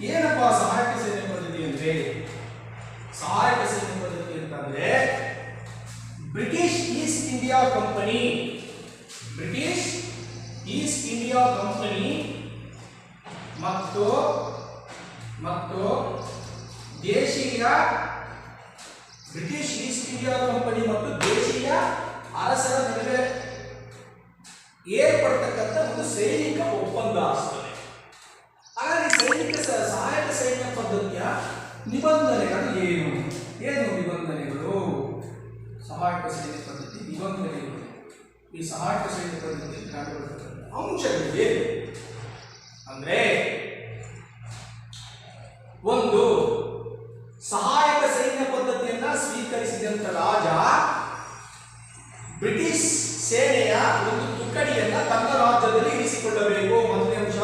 ಏನಪ್ಪಾ? ಸಹಾಯಕ ಸೈನ್ಯ ಪದ್ಧತಿ ಅಂದ್ರೆ, ಸಹಾಯಕ ಸೈನ್ಯ ಪದ್ಧತಿ ಅಂತಂದ್ರೆ British East India company, British East India company ಮತ್ತು ದೇಶೀಯ ಬ್ರಿಟಿಷ್ ಈಸ್ಟ್ ಇಂಡಿಯಾ ಕಂಪನಿ ಮತ್ತು ದೇಶೀಯ ಅರಸರ ನಡುವೆ ಏರ್ಪಡ್ತಕ್ಕಂಥ ಒಂದು ಸೈನಿಕ ಒಪ್ಪಂದ ಆಗ್ತದೆ. ಹಾಗಾಗಿ ಸಹಾಯಕ ಸೈನ್ಯ ಪದ್ಧತಿಯ ನಿಬಂಧನೆಗಳು ಏನು? ನಿಬಂಧನೆಗಳು? ಸಹಾಯಕ ಸೈನ್ಯ ಪದ್ಧತಿ ನಿಬಂಧನೆಗಳು, ಈ ಸಹಾಯಕ ಸೈನ್ಯ ಪದ್ಧತಿಯಲ್ಲಿ ಕಂಡುಬರತಕ್ಕಂಥ ಅಂಶಗಳು ಏನು ಅಂದ್ರೆ, ಒಂದು, ಸಹಾಯಕ ಸೈನ್ಯ ಪದ್ಧತಿಯನ್ನ ಸ್ವೀಕರಿಸಿದಂತ ರಾಜ ಬ್ರಿಟಿಷ್ ಸೇನೆಯ ಒಂದು ತುಕಡಿಯನ್ನ ತನ್ನ ರಾಜ್ಯದಲ್ಲಿ ಇರಿಸಿಕೊಳ್ಳಬೇಕು. ಮೊದಲನೇ ಅಂಶ.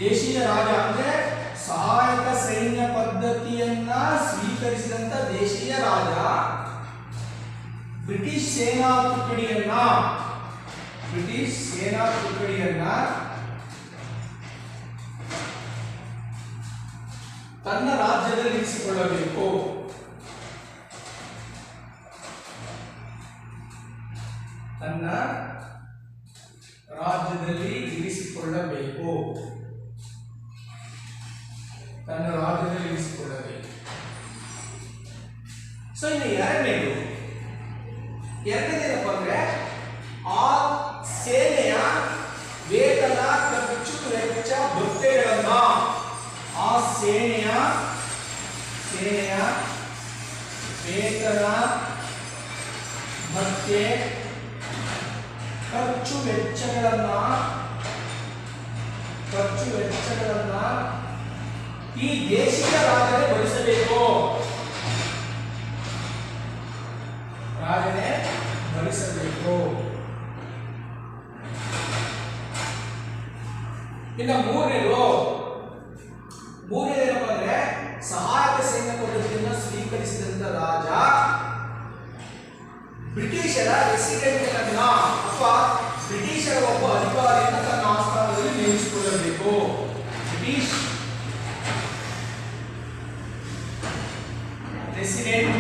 ದೇಶೀಯ ರಾಜ ಅಂದ್ರೆ ಸಹಾಯಕ ಸೈನ್ಯ ಪದ್ಧತಿಯನ್ನ ಸ್ವೀಕರಿಸಿದಂತ ದೇಶೀಯ ರಾಜ ಬ್ರಿಟಿಷ್ ಸೇನಾ ತುಕಡಿಯನ್ನ ತನ್ನ ರಾಜ್ಯದಲ್ಲಿ ಇರಿಸಿಕೊಳ್ಳಬೇಕು. ತನ್ನ ರಾಜ್ಯದಲ್ಲಿ ಇರಿಸಿಕೊಳ್ಳಬೇಕು. ಸೊ ಇನ್ನು ಎರಡನೇದೇನಪ್ಪ ಅಂದ್ರೆ, ಆ ಸೇನೆಯ ವೇತನ, ಖರ್ಚು, ವೆಚ್ಚ, ಭತ್ಯೆಗಳನ್ನ, ಆ ಸೇನೆಯ ವೇತನ, ಭತ್ಯೆ, ಖರ್ಚು ವೆಚ್ಚಗಳನ್ನ ಈ ದೇಶೀಯ ರಾಜನೇ ಭರಿಸಬೇಕು. ಇನ್ನು ಮೂರನೇದೇನಪ್ಪ ಅಂದ್ರೆ, ಸಹಾಯಕ ಸೈನ್ಯ ಪದ್ಧತಿಯನ್ನು ಸ್ವೀಕರಿಸಿದಂತ ರಾಜ ಬ್ರಿಟಿಷರ ರೆಸಿಡೆಂಟ್ ಅನ್ನ ಅಥವಾ ಬ್ರಿಟಿಷರ ಒಬ್ಬ ಅಧಿಕಾರಿಯನ್ನು ತನ್ನ ಆಸ್ಥಾನದಲ್ಲಿ ನೇಮಿಸಿಕೊಳ್ಳಬೇಕು. ಬ್ರಿಟಿಷ್ ರೆಸಿಡೆಂಟ್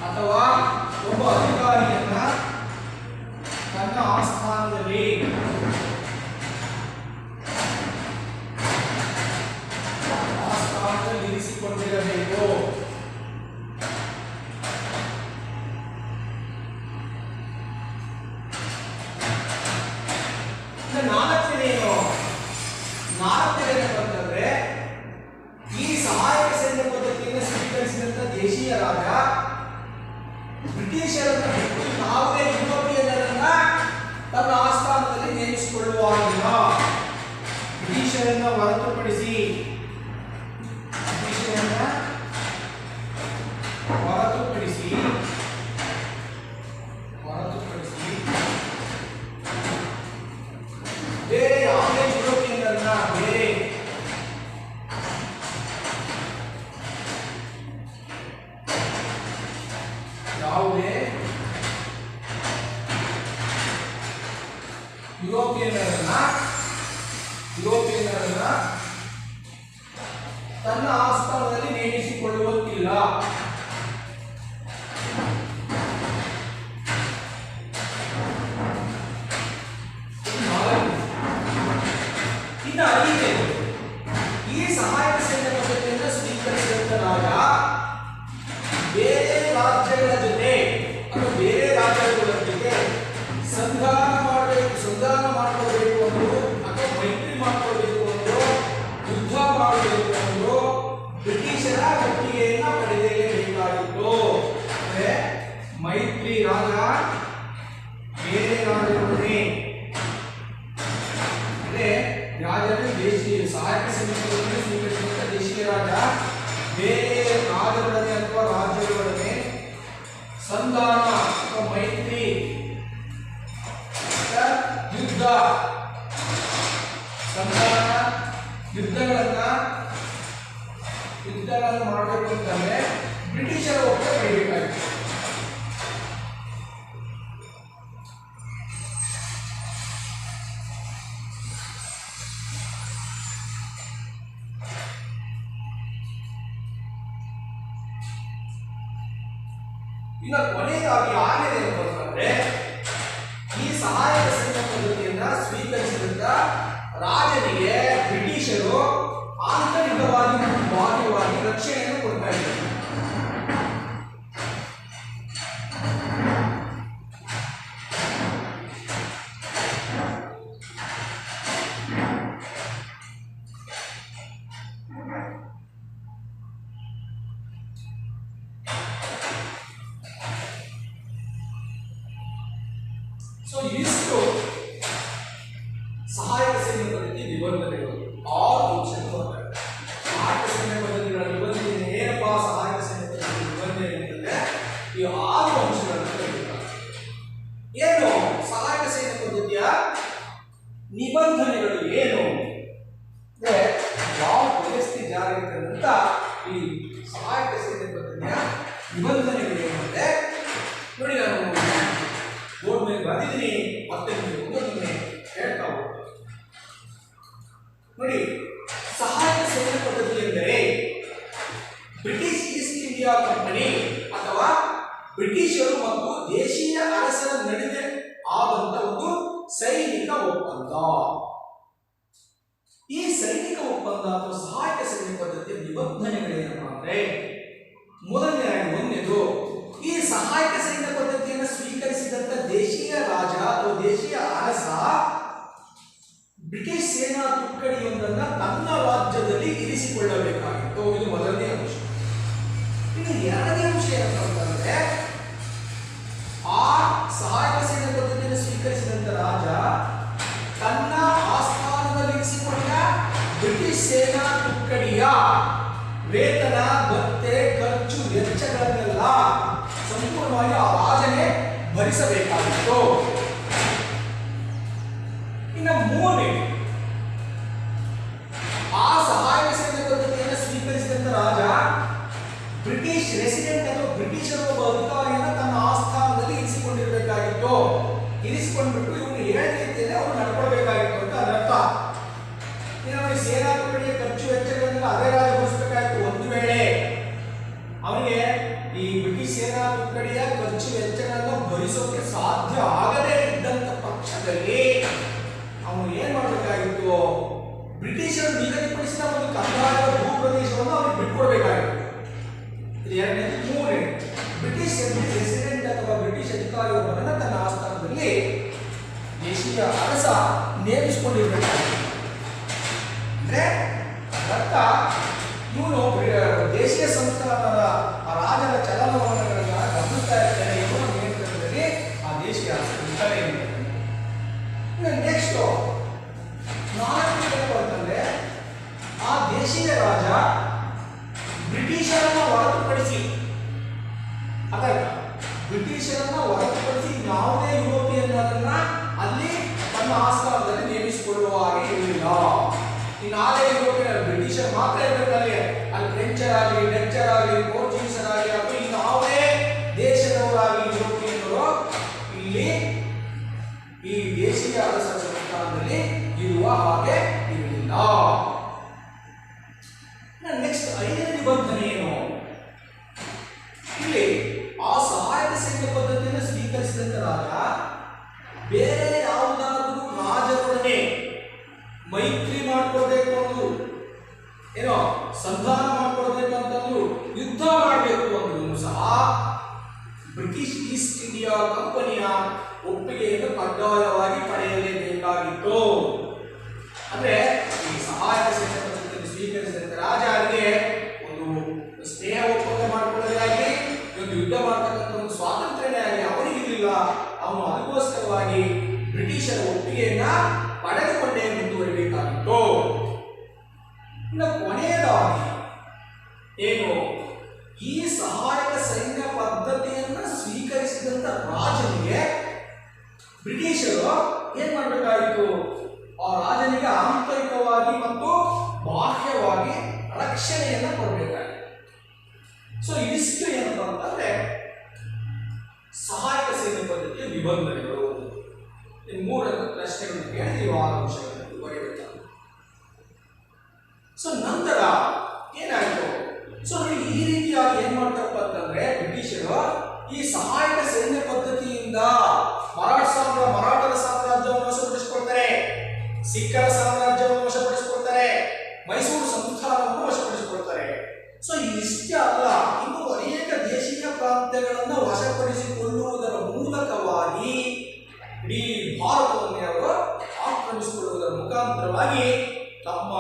ಅಥವಾ ಒಬ್ಬ ಅಧಿಕಾರಿಯನ್ನ ತನ್ನ ಆಸ್ಥಾನದಲ್ಲಿ ಇರಿಸಿಕೊಂಡಿರಬೇಕು. ನಾಲ್ಕನೇದೇನಂತಂದ್ರೆ, ಈ ಸಹಾಯಕ ಸೈನ್ಯ ಪದ್ಧತಿಯನ್ನು ಸ್ವೀಕರಿಸಿದಂತ ದೇಶೀಯ ರಾಜ ಬ್ರಿಟಿಷರನ್ನು ಬಿಟ್ಟು ಯಾವುದೇ ಯುರೋಪಿಯನ್ನರನ್ನ ತನ್ನ ಆಸ್ಥಾನದಲ್ಲಿ ನೇಮಿಸಿಕೊಳ್ಳುವಾಗಿಲ್ಲ. ಬ್ರಿಟಿಷರನ್ನ ಹೊರತುಪಡಿಸಿ ಬೇರೆ ಯಾವುದೇ ಯುರೋಪಿಯನ್ನರನ್ನ ಮಾಡಬೇಕು ಎಂದು ಬ್ರಿಟಿಷರ ಒಪ್ಪಿಗೆಯನ್ನ ಪಡೆಯಲೇಬೇಕಾಗಿತ್ತು. ಅಂದ್ರೆ ಮೈತ್ರಿ ರಾಜ ಬೇರೆ ರಾಜರೊಡನೆ ಅಂದ್ರೆ ರಾಜರು ದೇಶೀಯ ಸಹಾಯಕ ಸಮಿತಿಯನ್ನು ಸ್ವೀಕರಿಸಿದ ದೇಶೀಯ ರಾಜ ಬೇರೆ ರಾಜರೊಡನೆ ಅಥವಾ ರಾಜ್ಯಗಳೊಡನೆ ಸಂಧಾನ ಅಥವಾ ಮೈತ್ರಿ ಯುದ್ಧ ಸಂಧಾನ ಯುದ್ಧಗಳನ್ನು ಮಾಡಬೇಕು ಅಂತಂದ್ರೆ ಬ್ರಿಟಿಷರ ಒಪ್ಪಿಗೆ ಪಡೆಯಬೇಕಾಗಿತ್ತು. ಇನ್ನು ಕೊನೆಯದಾಗಿ ಆಗಿದೆ ಅಂತಂದ್ರೆ ಈ ಸಹಾಯಕ ಸೈನ್ಯ ಪದ್ಧತಿಯನ್ನ ಸ್ವೀಕರಿಸಿದಂತ ರಾಜನಿಗೆ ಬ್ರಿಟಿಷರು ಆಂತರಿಕವಾಗಿ ಮತ್ತು ಬಾಹ್ಯವಾಗಿ ರಕ್ಷಣೆಯನ್ನು ಕೊಡ್ತಾ ಇದ್ದಾರೆ. ಸೊ ಇಷ್ಟು ಸಹಾಯಕ ಸೈನ್ಯ ಪದ್ಧತಿ ನಿಬಂಧನೆಗಳು 6 ಅಂಶಗಳು ಬರ್ತವೆ. ಸಹಾಯಕ ಸೈನ್ಯ ಪದ್ಧತಿಗಳ ನಿಬಂಧನೆ ಏನಪ್ಪಾ? ಸಹಾಯಕ ಸೈನ್ಯ ಪದ್ಧತಿ ನಿಬಂಧನೆ ಅಂತಂದ್ರೆ ಈ 6 ಅಂಶಗಳನ್ನು ಕಲಿಯುತ್ತಾರೆ. ಏನು ಸಹಾಯಕ ಸೈನ್ಯ ಪದ್ಧತಿಯ ನಿಬಂಧನೆಗಳು ಏನು ಅಂದ್ರೆ ಯಾವ ವ್ಯವಸ್ಥೆ ಜಾರಿಗೆ ತಂದಂತ ಈ ಸಹಾಯಕ ಸೈನ್ಯ ಪದ್ಧತಿಯ ನಿಬಂಧನೆಗಳು ಏನು ಅಂದ್ರೆ ನೋಡಿ, ನಾನು ಬೋರ್ಡ್ ಮೇಲೆ ಬರೆದಿದ್ದೀನಿ, ಮತ್ತೆ ಒಂದೊಂದನ್ನೇ ಹೇಳ್ತಾ ಹೋಗ್ತೀನಿ. ನೋಡಿ, ಸಹಾಯಕ ಸೈನ್ಯ ಪದ್ಧತಿ ಎಂದರೆ ಬ್ರಿಟಿಷ್ ಈಸ್ಟ್ ಇಂಡಿಯಾ ಕಂಪನಿ ಅಥವಾ ಬ್ರಿಟಿಷರು ಮತ್ತು ದೇಶೀಯ ಅರಸರ ನಡುವೆ ಆದಂತ ಒಂದು ಸೈನಿಕ ಒಪ್ಪಂದ. ಈ ಸೈನಿಕ ಒಪ್ಪಂದ ಅಥವಾ ಸಹಾಯಕ ಸೈನ್ಯ ಪದ್ಧತಿಯ ನಿಬಂಧನೆಗಳೇನಪ್ಪ ಅಂದ್ರೆ ಒಂದನೇದು ಈ ಸಹಾಯಕ ಸೈನ್ಯ ಪದ್ಧತಿಯನ್ನು ಸ್ವೀಕರಿಸಿದಂತ ದೇಶೀಯ ರಾಜ ಅಥವಾ ದೇಶೀಯ ಅರಸ ಬ್ರಿಟಿಷ್ ಸೇನಾ ತುಕಡಿಯೊಂದನ್ನ ತನ್ನ ರಾಜ್ಯದಲ್ಲಿ ಇರಿಸಿಕೊಳ್ಳಬೇಕಾಗಿತ್ತು. ಇದು ಮೊದಲನೇ ಅಂಶ. ಇನ್ನು ಎರಡನೇ ಅಂಶ ಏನಪ್ಪ ಅಂತಂದ್ರೆ ಆ ಸಹಾಯಕ ಸೈನ್ಯ ಪದ್ಧತಿಯನ್ನು ಸ್ವೀಕರಿಸಿದಂತ ರಾಜ ತನ್ನ ಆಸ್ಥಾನದಲ್ಲಿ ಇರಿಸಿಕೊಂಡ ಬ್ರಿಟಿಷ್ ಸೇನಾ ತುಕಡಿಯ ವೇತನ, ಭತ್ಯೆ, ಖರ್ಚು ವೆಚ್ಚಗಳನ್ನೆಲ್ಲ ಸಂಪೂರ್ಣವಾಗಿ ಆ ರಾಜನೇ ಭರಿಸಬೇಕಾಗಿತ್ತು. ಇನ್ನು ಮೂರನೇ, ಆ ಸಹಾಯಕ ಸೈನ್ಯ ಪದ್ಧತಿಯನ್ನು ಸ್ವೀಕರಿಸಿದಂತ ರಾಜ ಬ್ರಿಟಿಷ್ ರೆಸಿಡೆಂಟ್ ಅಥವಾ ಬ್ರಿಟಿಷರ ಒಬ್ಬ ಅಧಿಕಾರಿಯನ್ನು ತನ್ನ ಆಸ್ಥಾನದಲ್ಲಿ ಇರಿಸಿಕೊಂಡಿರಬೇಕಾಗಿತ್ತು. ಇರಿಸಿಕೊಂಡ್ಬಿಟ್ಟು ಇವನು ಹೇಳಿದ ರೀತಿಯಲ್ಲಿ ಅವರು ನಡ್ಕೊಳ್ಬೇಕಾಗಿತ್ತು ಅಂತ ಅದರ್ಥ. ಇನ್ನು ಸೇನಾ ತುಕಡಿಯ ಖರ್ಚು ವೆಚ್ಚಗಳನ್ನೆಲ್ಲ ಅದೇ ರಾಜ ಭರಿಸಬೇಕಾಗಿತ್ತು. ಒಂದು ವೇಳೆ ಅವನಿಗೆ ಈ ಬ್ರಿಟಿಷ್ ಸೇನಾ ತುಕಡಿಯ ಖರ್ಚು ವೆಚ್ಚಗಳನ್ನು ಭರಿಸೋಕೆ ಸಾಧ್ಯ ಆಗದೇ ಇದ್ದಂತ ಪಕ್ಷದಲ್ಲಿ ಅವನು ಏನ್ ಮಾಡಬೇಕಾಗಿತ್ತು? ಬ್ರಿಟಿಷರು ನಿಗದಿಪಡಿಸಿದ ಒಂದು ಕಂದಾಯದ ಭೂ ಪ್ರದೇಶವನ್ನು ಅವನಿಗೆ ಬಿಟ್ಕೊಡ್ಬೇಕಾಗಿತ್ತು. ಇದು ಎರಡನೇದು. ಮೂರನೇ, ಬ್ರಿಟಿಷ್ ರೆಸಿಡೆಂಟ್ ಅಥವಾ ಬ್ರಿಟಿಷ್ ಅಧಿಕಾರಿಯೊಬ್ಬರನ್ನ ತನ್ನ ಆಸ್ಥಾನದಲ್ಲಿ ದೇಶೀಯ ಅರಸ ನೇಮಿಸಿಕೊಂಡಿರಬೇಕಾಗಿತ್ತು. ಅಂದ್ರೆ ಅರ್ಥ ಇವನು ದೇಶೀಯ ಸಂಸ್ಥಾನದ ಆ ರಾಜರ ಚಲನವಲನಗಳನ್ನ ಗಮನಿಸ್ತಾ ಇರ್ತಾನೆ. ಇವರ ನಿಯಂತ್ರಣದಲ್ಲಿ ಆ ದೇಶೀಯ ಇರ್ತಾನೆ. ನೆಕ್ಸ್ಟ್ ನಾಲ್ಕು ಅಂತಂದ್ರೆ ಆ ದೇಶೀಯ ರಾಜ ಬ್ರಿಟಿಷರನ್ನ ಹೊರತುಪಡಿಸಿ ಬ್ರಿಟಿಷರನ್ನ ಹೊರತುಪಡಿಸಿ ಯಾವುದೇ ಯುರೋಪಿಯನ್ನರನ್ನ ಅಲ್ಲಿ ತನ್ನ ಆಸ್ಥಾನದಲ್ಲಿ ನೇಮಿಸಿಕೊಳ್ಳುವ ಹಾಗೆ ಇರಲಿಲ್ಲ. ಈ 4 ಯುರೋಪಿಯನ್ ಬ್ರಿಟಿಷರ್ ಮಾತ್ರ ಇರಬೇಕಲ್ಲಿ. ಅಲ್ಲಿ ಫ್ರೆಂಚರಾಗಲಿ, ಡಚ್ಚರಾಗಲಿ, ಪೋರ್ಚುಗೀಸರಾಗಲಿ ಅಥವಾ ಯಾವುದೇ ದೇಶದವರಾಗಲಿ ಯುರೋಪಿಯನ್ನರು ಇಲ್ಲಿ ಈ ದೇಶೀಯ ಅರಸರ ಸಂಸ್ಥಾನದಲ್ಲಿ ಇರುವ ಹಾಗೆ ಇರಲಿಲ್ಲ. ನೆಕ್ಸ್ಟ್ 5ನೇ ನಿಬಂಧನೆ ಏನು? ಇಲ್ಲಿ ಆ ಸಹಾಯಕ ಸೈನ್ಯ ಪದ್ಧತಿಯನ್ನು ಸ್ವೀಕರಿಸಿದಂತ ರಾಜ ಬೇರೆ ಯಾವುದಾದ್ರೂ ರಾಜರೊಡನೆ ಮೈತ್ರಿ ಮಾಡ್ಕೊಳ್ಬೇಕು ಅಂದ್ರು, ಏನೋ ಸಂಧಾನ ಮಾಡ್ಕೊಳ್ಬೇಕು ಅಂತಂದ್ರು, ಯುದ್ಧ ಮಾಡಬೇಕು ಅಂದ್ರೂ ಸಹ ಬ್ರಿಟಿಷ್ ಈಸ್ಟ್ ಇಂಡಿಯಾ ಕಂಪನಿಯ ಒಪ್ಪಿಗೆಯನ್ನು ಕಡ್ಡಾಯವಾಗಿ ಪಡೆಯಲೇಬೇಕಾಗಿತ್ತು. ಅಂದ್ರೆ ಈ ಸಹಾಯಕ ಸೈನ್ಯ ಪದ್ಧತಿಯನ್ನು ಸ್ವೀಕರಿಸಿದ ಸ್ವೀಕರಿಸಿದಂತ ರಾಜ ಅವರಿಗೆ ಒಂದು ಸ್ನೇಹ ಒಪ್ಪಂದ ಮಾಡಿಕೊಳ್ಳೋದೇ ಆಗಲಿ, ಒಂದು ಯುದ್ಧ ಮಾಡತಕ್ಕಂಥ ಒಂದು ಸ್ವಾತಂತ್ರ್ಯನೇ ಆಗಲಿ ಅವನಿಗಿರಲಿಲ್ಲ. ಅವನು ಅದಕ್ಕೋಸ್ಕರವಾಗಿ ಬ್ರಿಟಿಷರ ಒಪ್ಪಿಗೆಯನ್ನ ಪಡೆದುಕೊಂಡೇ ಮುಂದುವರಿಬೇಕಾಗಿತ್ತು. ಇನ್ನು ಕೊನೆಯದಾಗಿ ಏನು ಈ ಸಹಾಯಕ ಸೈನ್ಯ ಪದ್ಧತಿಯನ್ನ ಸ್ವೀಕರಿಸಿದಂತ ರಾಜನಿಗೆ ಬ್ರಿಟಿಷರು ಏನ್ ಮಾಡಬೇಕಾಯಿತು? ಆ ರಾಜನಿಗೆ ಆಂತರಿಕವಾಗಿ ಮತ್ತು ಬಾಹ್ಯವಾಗಿ ರಕ್ಷಣೆಯನ್ನ ಕೊಡಬೇಕಾಗಿತ್ತು. ಸೊ ಇದಿಷ್ಟು ಏನಪ್ಪ ಅಂತಂದ್ರೆ ಸಹಾಯಕ ಸೈನ್ಯ ಪದ್ಧತಿಯ ನಿಬಂಧನೆಗಳು. ಈ ಮೂರನ್ನು ಪ್ರಶ್ನೆಗಳನ್ನು ಕೇಳಿ ನೀವು 6 ಅಂಶಗಳನ್ನು ಬರೆಯಬೇಕಾಗುತ್ತೆ. ಸೊ ನಂತರ ಏನಾಯಿತು? ಸೊ ನೋಡಿ, ಈ ರೀತಿಯಾಗಿ ಏನ್ ಮಾಡ್ತಾರಪ್ಪ ಅಂತಂದ್ರೆ ಬ್ರಿಟಿಷರು ಈ ಸಹಾಯಕ ಸೈನ್ಯ ಪದ್ಧತಿಯಿಂದ ಮರಾಠರ ಸಾಮ್ರಾಜ್ಯವನ್ನು ವಶಪಡಿಸಿಕೊಳ್ತಾರೆ, ಸಿಖ್ಖರ ಸಾಮ್ರಾಜ್ಯವನ್ನು ವಶಪಡಿಸಿಕೊಳ್ತಾರೆ, ಮೈಸೂರು ಸಂಸ್ಥಾನವನ್ನು ವಶಪಡಿಸಿಕೊಳ್ತಾರೆ. ಸೊ ಇಷ್ಟೇ ಅಲ್ಲ, ಇನ್ನು ಅನೇಕ ದೇಶೀಯ ಪ್ರಾಂತ್ಯಗಳನ್ನು ವಶಪಡಿಸಿಕೊಳ್ಳುವುದರ ಮೂಲಕವಾಗಿ ಇಡೀ ಭಾರತವನ್ನೇ ಅವರು ಆಕ್ರಮಿಸಿಕೊಳ್ಳುವುದರ ಮುಖಾಂತರವಾಗಿ ತಮ್ಮ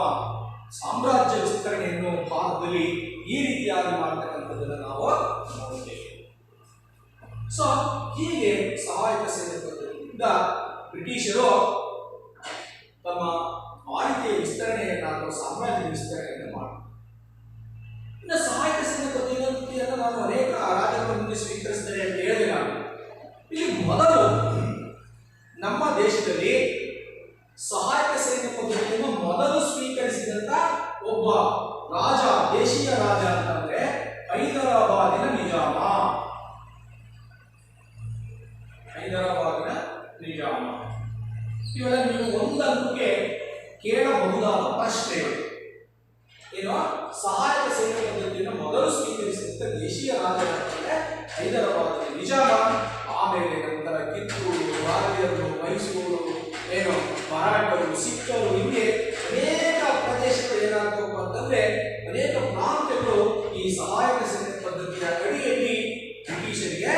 ಸಾಮ್ರಾಜ್ಯ ವಿಸ್ತರಣೆಯನ್ನು ಭಾರತದಲ್ಲಿ ಈ ರೀತಿಯಾಗಿ ಮಾಡತಕ್ಕಂಥದ್ದನ್ನು ನಾವು ನೋಡುತ್ತೇವೆ. ಸೊ ಹೀಗೆ ಸಹಾಯಕ ಸೈನ್ಯ ಪದ್ಧತಿಯಿಂದ ಬ್ರಿಟಿಷರು ತಮ್ಮ ಆಳ್ವಿಕೆಯ ವಿಸ್ತರಣೆಯನ್ನು ಅಥವಾ ಸಾಮ್ರಾಜ್ಯದ ವಿಸ್ತರಣೆಯನ್ನು ಮಾಡಿದರು. ಇನ್ನು ಸಹಾಯಕ ಸೈನ್ಯ ಪದ್ಧತಿಯನ್ನು ನಾನು ಅನೇಕ ರಾಜ್ಯಗಳ ಮುಂದೆ ಸ್ವೀಕರಿಸಿದರೆ ಅಂತ ಹೇಳಿದೆ. ನಾನು ಇಲ್ಲಿ ಮೊದಲು ನಮ್ಮ ದೇಶದಲ್ಲಿ ಸಹಾಯಕ ಸೈನ್ಯ ಪದ್ಧತಿಯನ್ನು ಮೊದಲು ಸ್ವೀಕರಿಸಿದಂತ ಒಬ್ಬ ರಾಜ, ದೇಶೀಯ ರಾಜ ಅಂತಂದ್ರೆ ಹೈದರಾಬಾದಿನ ನಿಜಾಮ. ಇವೆಲ್ಲ ನೀವು ಒಂದಂತಕ್ಕೆ ಕೇಳಬಹುದಾದ ಪ್ರಶ್ನೆಗಳು. ಏನು? ಸಹಾಯಕ ಸೈನ್ಯ ಪದ್ಧತಿಯನ್ನು ಮೊದಲು ಸ್ವೀಕರಿಸಿದಂತ ದೇಶೀಯ ರಾಜ ಅಂತಂದ್ರೆ ಹೈದರಾಬಾದಿನ ನಿಜಾಮ. ಆಮೇಲೆ ನಂತರ ಕಿತ್ತೂರು, ಗ್ವಾಲಿಯರು, ಮೈಸೂರು, ಏನು ಮರಾಠರು, ಸಿಖ್ಖರು, ಹೀಗೆ ಅನೇಕ ಪ್ರದೇಶಗಳು ಏನಾಗಬೇಕು ಅಂತಂದ್ರೆ ಅನೇಕ ಪ್ರಾಂತ್ಯಗಳು ಈ ಸಹಾಯಕ ಸೈನ್ಯ ಪದ್ಧತಿಯ ಅಡಿಯಲ್ಲಿ ಬ್ರಿಟಿಷರಿಗೆ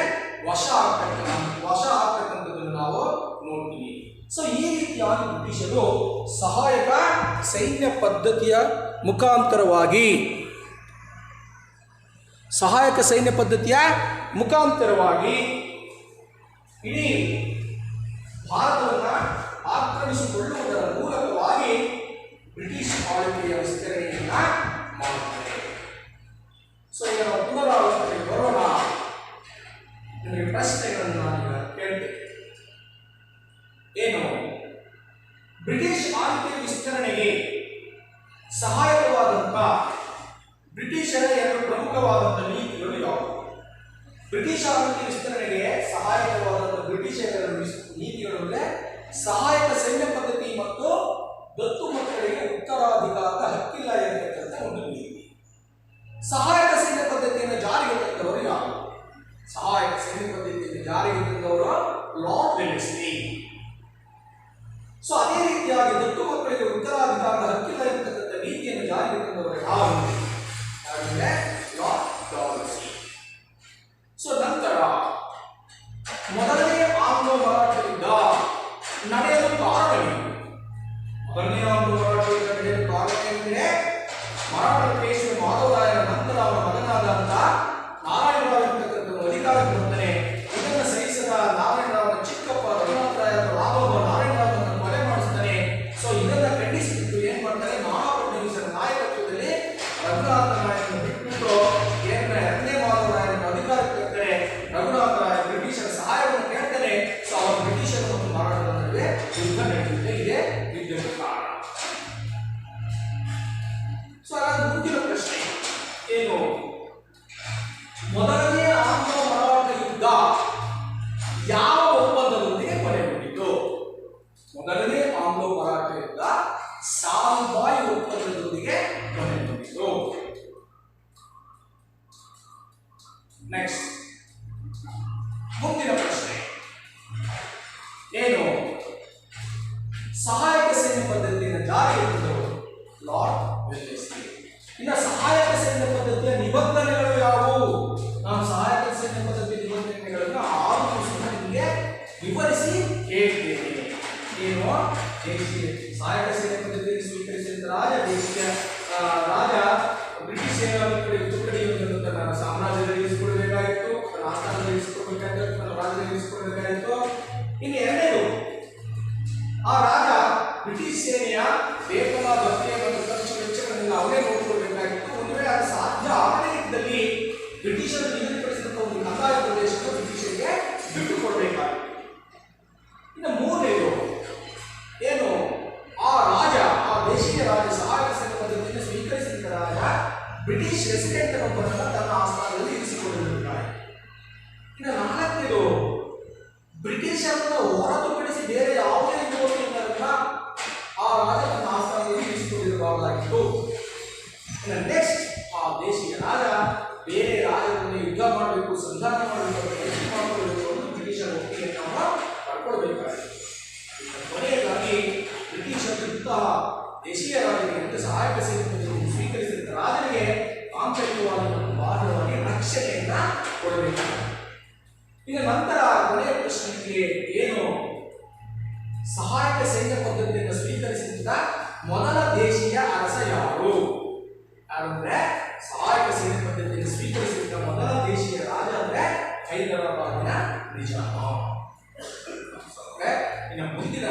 ವಶ ಆಗ್ತಕ್ಕಂಥದ್ದನ್ನು ನಾವು ನೋಡ್ತೀವಿ. ಸೊ ಈ ರೀತಿಯಾಗಿ ಬ್ರಿಟಿಷರು ಸಹಾಯಕ ಸೈನ್ಯ ಪದ್ಧತಿಯ ಮುಖಾಂತರವಾಗಿ ಇಡೀ ಭಾರತವನ್ನು ಆಕ್ರಮಿಸಿಕೊಳ್ಳುವುದರ ಮೂಲಕವಾಗಿ ಬ್ರಿಟಿಷ್ ಆಳ್ವಿಕೆಯ ವಿಸ್ತರಣೆಯನ್ನ ಮಾಡುತ್ತಾರೆ. ಸೊ ಈಗ ನಾವು ಪುನರಾವರ್ತನೆಗೆ ಬರೋಣ. ನಿಮಗೆ ಪ್ರಶ್ನೆಗಳನ್ನು ನಾನೀಗ ಕೇಳ್ತೇನೆ. ಏನು? ಬ್ರಿಟಿಷ್ ಆಳ್ವಿಕೆಯ ವಿಸ್ತರಣೆಗೆ ಸಹಾಯಕವಾದಂಥ ಬ್ರಿಟಿಷರ 2 ಪ್ರಮುಖವಾದಂಥ ನೀತಿಗಳು ಯಾವುವು? ಬ್ರಿಟಿಷ್ ಆಳ್ವಿಕೆ ವಿಸ್ತರಣೆಗೆ ಸಹಾಯಕವಾದಂಥ ಬ್ರಿಟಿಷರ ನೀತಿಗಳು ಸಹಾಯಕ ಸೈನ್ಯ ಪದ್ಧತಿ ಮತ್ತು ದತ್ತು ಮಕ್ಕಳಿಗೆ ಉತ್ತರಾಧಿಕಾರದ ಹಕ್ಕಿಲ್ಲ ಎಂಬತಕ್ಕಂಥ ಒಂದು ನೀತಿ. ಸಹಾಯಕ ಸೈನ್ಯ ಪದ್ಧತಿಯನ್ನು ಜಾರಿಗೆ ತಂದವರು ಯಾರು? ಸಹಾಯಕ ಸೈನ್ಯ ಪದ್ಧತಿಯನ್ನು ಜಾರಿಗೆ ತಂದವರು ಲಾರ್ಡ್ ವೆಲ್ಲೆಸ್ಲಿ. ಸೊ ಅದೇ ರೀತಿಯಾಗಿ ದತ್ತು ಮಕ್ಕಳಿಗೆ ಉತ್ತರಾಧಿಕಾರದ ಹಕ್ಕಿಲ್ಲ ಎಂಬತಕ್ಕಂಥ ನೀತಿಯನ್ನು ಜಾರಿಗೆ ತಂದವರು ಯಾರು? Lord Dalhousie. ಸೊ ನಂತರ ಮೊದಲನೇ ಆಂಗ್ಲೋ ಮರಾಠ ಯುದ್ಧ ನಡೆಯಲು ಕಾರಣವೇನು? ಮರಾಠ ಪೇಶ್ವೆ ಮಾಧವರಾಯರ ನಂತರ ಅವರ ಮಗನಾದಂತ ನಾರಾಯಣರಾವ್ ಎಂಬತಕ್ಕಂಥ ಅಧಿಕಾರಕ್ಕೆ ಬರ್ತಾನೆ. ಇದನ್ನು ಸಹಿಸದ ನಾರಾಯಣರಾವನ ಚಿಕ್ಕಪ್ಪ ರಘುನಾಥರಾಯ ರಾಘವ ನಾರಾಯಣರಾವನನ್ನು ಕೊಲೆ ಮಾಡಿಸ್ತಾನೆ. ಸೊ ಇದನ್ನ ಖಂಡಿಸಿಬಿಟ್ಟು ಏನ್ ಮಾಡ್ತಾರೆ? ನಾನಾ ಫಡ್ನವೀಸರ ನಾಯಕತ್ವದಲ್ಲಿ ರಘುನಾಥರಾಯರನ್ನು ಬಿಟ್ಬಿಟ್ಟು ಎರಡನೇ ಮಾಧವರಾಯರನ್ನು ಅಧಿಕಾರಕ್ಕೆ ಬರ್ತಾರೆ. ರಘುನಾಥರಾಯ ಬ್ರಿಟಿಷರ ಸಹಾಯವನ್ನು ಕೇಳ್ತಾನೆ. ಸೊ ಅವರ ಬ್ರಿಟಿಷರ ಮತ್ತು ಮರಾಠರ ನಡುವೆ ಯುದ್ಧ ನಡೆಯುತ್ತೆ. ಇದೆ ಯುದ್ಧದ ಕಾರಣ. ಸೊ ಅದರ ಮುಂದಿನ ಪ್ರಶ್ನೆ ಏನು? ಮೊದಲನೇ ಆಂಗ್ಲೋ ಮರಾಠ ಯುದ್ಧ ಯಾವ ಒಪ್ಪಂದದೊಂದಿಗೆ ಕೊನೆಗೊಂಡಿತು? ಮೊದಲನೇ ಆಂಗ್ಲೋ ಮರಾಠ ಯುದ್ಧ ಸಾಲ್ಬಾಯ್ ಒಪ್ಪಂದದೊಂದಿಗೆ ಕೊನೆಗೊಂಡಿತು. ನೆಕ್ಸ್ಟ್ ಮುಂದಿನ ಪ್ರಶ್ನೆ ಏನು? ಸಹಾಯಕ ಸೈನ್ಯ ಪದ್ಧತಿಯನ್ನು ಜಾರಿಗೆ ತಂದವರು ಲಾರ್ಡ್ ವೆಲ್ಲೆಸ್ಲಿ. ಇನ್ನು ಸಹಾಯಕ ಸೈನ್ಯ ಪದ್ಧತಿಯ ನಿಬಂಧನೆಗಳು ಯಾವುವು? ನಾನು ಸಹಾಯಕ ಸೈನ್ಯ ಪದ್ಧತಿಯ ನಿಬಂಧನೆಗಳನ್ನು 6 ನಿಮಿಷದಲ್ಲಿ ನಿಮಗೆ ವಿವರಿಸಿ ಹೇಳ್ತೇನೆ. ಏನು? ಸಹಾಯಕ ಸೈನ್ಯ ಪದ್ಧತಿಯನ್ನು ಸ್ವೀಕರಿಸಿದ ರಾಜ ರಾಜ ಬ್ರಿಟಿಷ್ ರೆಸಿಡೆಂಟ್ ಒಬ್ಬರನ್ನ ತನ್ನ ಆಸ್ಥಾನದಲ್ಲಿ ಇರಿಸಿಕೊಂಡಿರುತ್ತಾರೆ. ಇನ್ನು ನಾಲ್ಕನೇದು, ಬ್ರಿಟಿಷರನ್ನ ಹೊರತುಪಡಿಸಿ ಬೇರೆ ಯಾವುದೇ ಯುವತಿಯರನ್ನ ಆ ರಾಜ ತನ್ನ ಆಸ್ಥಾನದಲ್ಲಿ ಇರಿಸಿಕೊಂಡಿರಬಹುದಾಗಿತ್ತು. ಇನ್ನು ನೆಕ್ಸ್ಟ್, ಆ ದೇಶೀಯ ರಾಜ ಬೇರೆ ರಾಜರನ್ನು ಯುದ್ಧ ಮಾಡಬೇಕು, ಸಂಧಾನ ಮಾಡಬೇಕು, ಮಾಡಿಕೊಳ್ಳಬೇಕು ಅನ್ನೋದು ಬ್ರಿಟಿಷರ ಒಪ್ಪಿಗೆಯನ್ನು ಪಡ್ಕೊಳ್ಬೇಕಾಗಿತ್ತು. ಕೊನೆಯದಾಗಿ ಬ್ರಿಟಿಷರು ಇಂತಹ ದೇಶೀಯ ರಾಜರಿಗೆ ಮತ್ತು ಸಹಾಯಕ ಸೇವೆಯನ್ನು ಸ್ವೀಕರಿಸಿದ ರಾಜನಿಗೆ ಆಂತರಿಕವಾಗಿ ಮತ್ತು ಬಾಹ್ಯವಾಗಿ ರಕ್ಷಣೆಯನ್ನ ಕೊಡಬೇಕಾಗಿದೆ. ಈಗ ನಂತರ ಕೊನೆಯ ಪ್ರಶ್ನೆಗೆ ಏನು, ಸಹಾಯಕ ಸೈನ್ಯ ಪದ್ಧತಿಯನ್ನು ಸ್ವೀಕರಿಸಿದ ಮೊದಲ ದೇಶೀಯ ಅರಸ ಯಾರು? ಯಾರಂದ್ರೆ ಸಹಾಯಕ ಸೈನ್ಯ ಪದ್ಧತಿಯನ್ನು ಸ್ವೀಕರಿಸಿದ ಮೊದಲ ದೇಶೀಯ ರಾಜ ಅಂದ್ರೆ ಹೈದರಾಬಾದಿನ ನಿಜಾಮ. ಇನ್ನು ಮುಂದಿನ